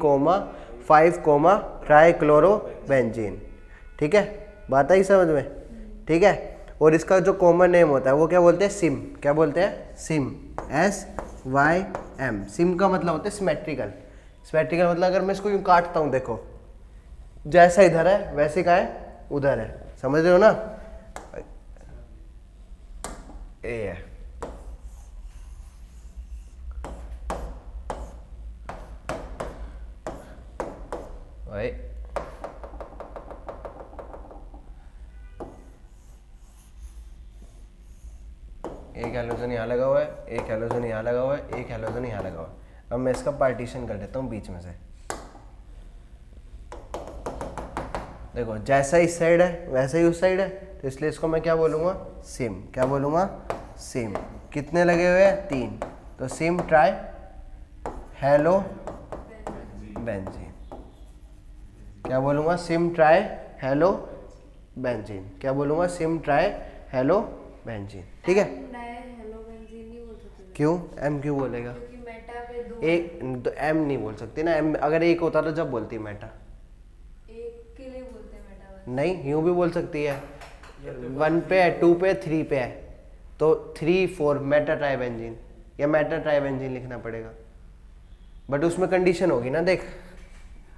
5 ट्राई क्लोरो बेंजीन। ठीक है, बात आई समझ में। ठीक है, और इसका जो कॉमन नेम होता है वो क्या बोलते हैं, सिम। क्या बोलते हैं, सिम, SYM। सिम का मतलब होता है सिमेट्रिकल। सिमेट्रिकल मतलब अगर मैं इसको यूँ काटता हूँ, देखो जैसा इधर है वैसे का है उधर है, समझ रहे हो ना। ए है, भाई एक हैलोजन यहाँ लगा हुआ है, एक हैलोजन यहाँ लगा हुआ है, एक हैलोजन यहाँ लगा हुआ है। अब मैं इसका पार्टीशन कर देता हूँ बीच में से। देखो जैसा इस साइड है वैसा ही उस साइड है, तो इसलिए इसको मैं क्या बोलूँगा, सिम। क्या बोलूँगा, सिम। कितने लगे हुए हैं, 3, तो सिम ट्राई हेलो बेंजीन। क्या बोलूँगा, सिम ट्राई हेलो बेंजीन। क्या बोलूँगा, सिम ट्राई हेलो बेंजीन। ठीक है, हेलोबेंजीन नहीं बोल सकते क्यों, एम क्यों बोलेगा, क्योंकि मेटा पे 2 एक तो एम नहीं बोल सकती ना। एम अगर एक होता तो जब बोलती मेटा, एक के लिए बोलते हैं मेटा बस। नहीं यूँ भी बोल सकती है। 1 पे है, 2 पे है, 3 पे है, तो 3, 4 मेटा ट्राइबेंजीन या मेटा ट्राइबेंजीन लिखना पड़ेगा। बट उसमें कंडीशन होगी ना। देख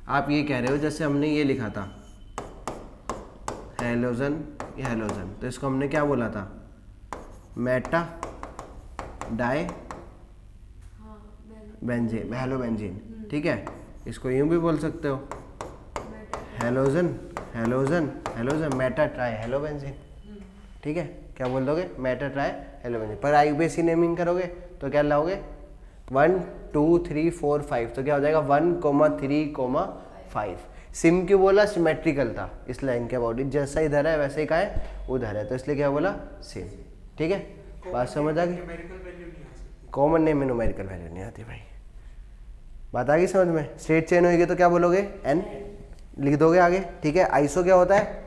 आप ये कह रहे हो जैसे हमने ये लिखा था हेलोजन, ये हेलोजन, तो इसको हमने क्या बोला था, मेटा डाई हाँ बेंजीन, हेलोबेंजीन। ठीक है, इसको यूँ भी बोल सकते हो halogen halogen halogen meta tri halobenzene. ठीक है, क्या बोल दोगे, मेटा ट्राई हेलोबेंजीन। पर आईयूपीएसी नेमिंग करोगे तो क्या लाओगे 1, 2, 3, 4, 5, तो क्या हो जाएगा 1, 3, 5। सिम क्यों बोला, सिमेट्रिकल था इस लाइन के अबाउट, जैसा इधर है वैसे ही का है उधर है, तो इसलिए क्या बोला, सिम। ठीक है, बात समझ आ गई। कॉमन नेम में न्यूमेरिकल वैल्यू नहीं आती भाई, बात आ गई समझ में। स्टेट चेंज होगी तो क्या बोलोगे, एन लिख दोगे आगे। ठीक है, आइसो क्या होता है,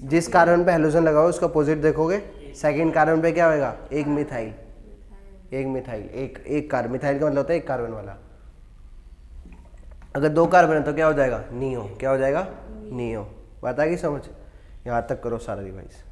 जिस कार्बन पे हेलोजन लगा हो उसका अपोजिट देखोगे, सेकंड कार्बन पे क्या होगा, एक मिथाइल, एक कार्बन। मिथाइल का मतलब होता है एक कार्बन वाला। अगर 2 कार्बन है तो क्या हो जाएगा, नियो। क्या हो जाएगा, नियो। बात आ गई समझ, यहाँ तक करो सारा रिवाइज।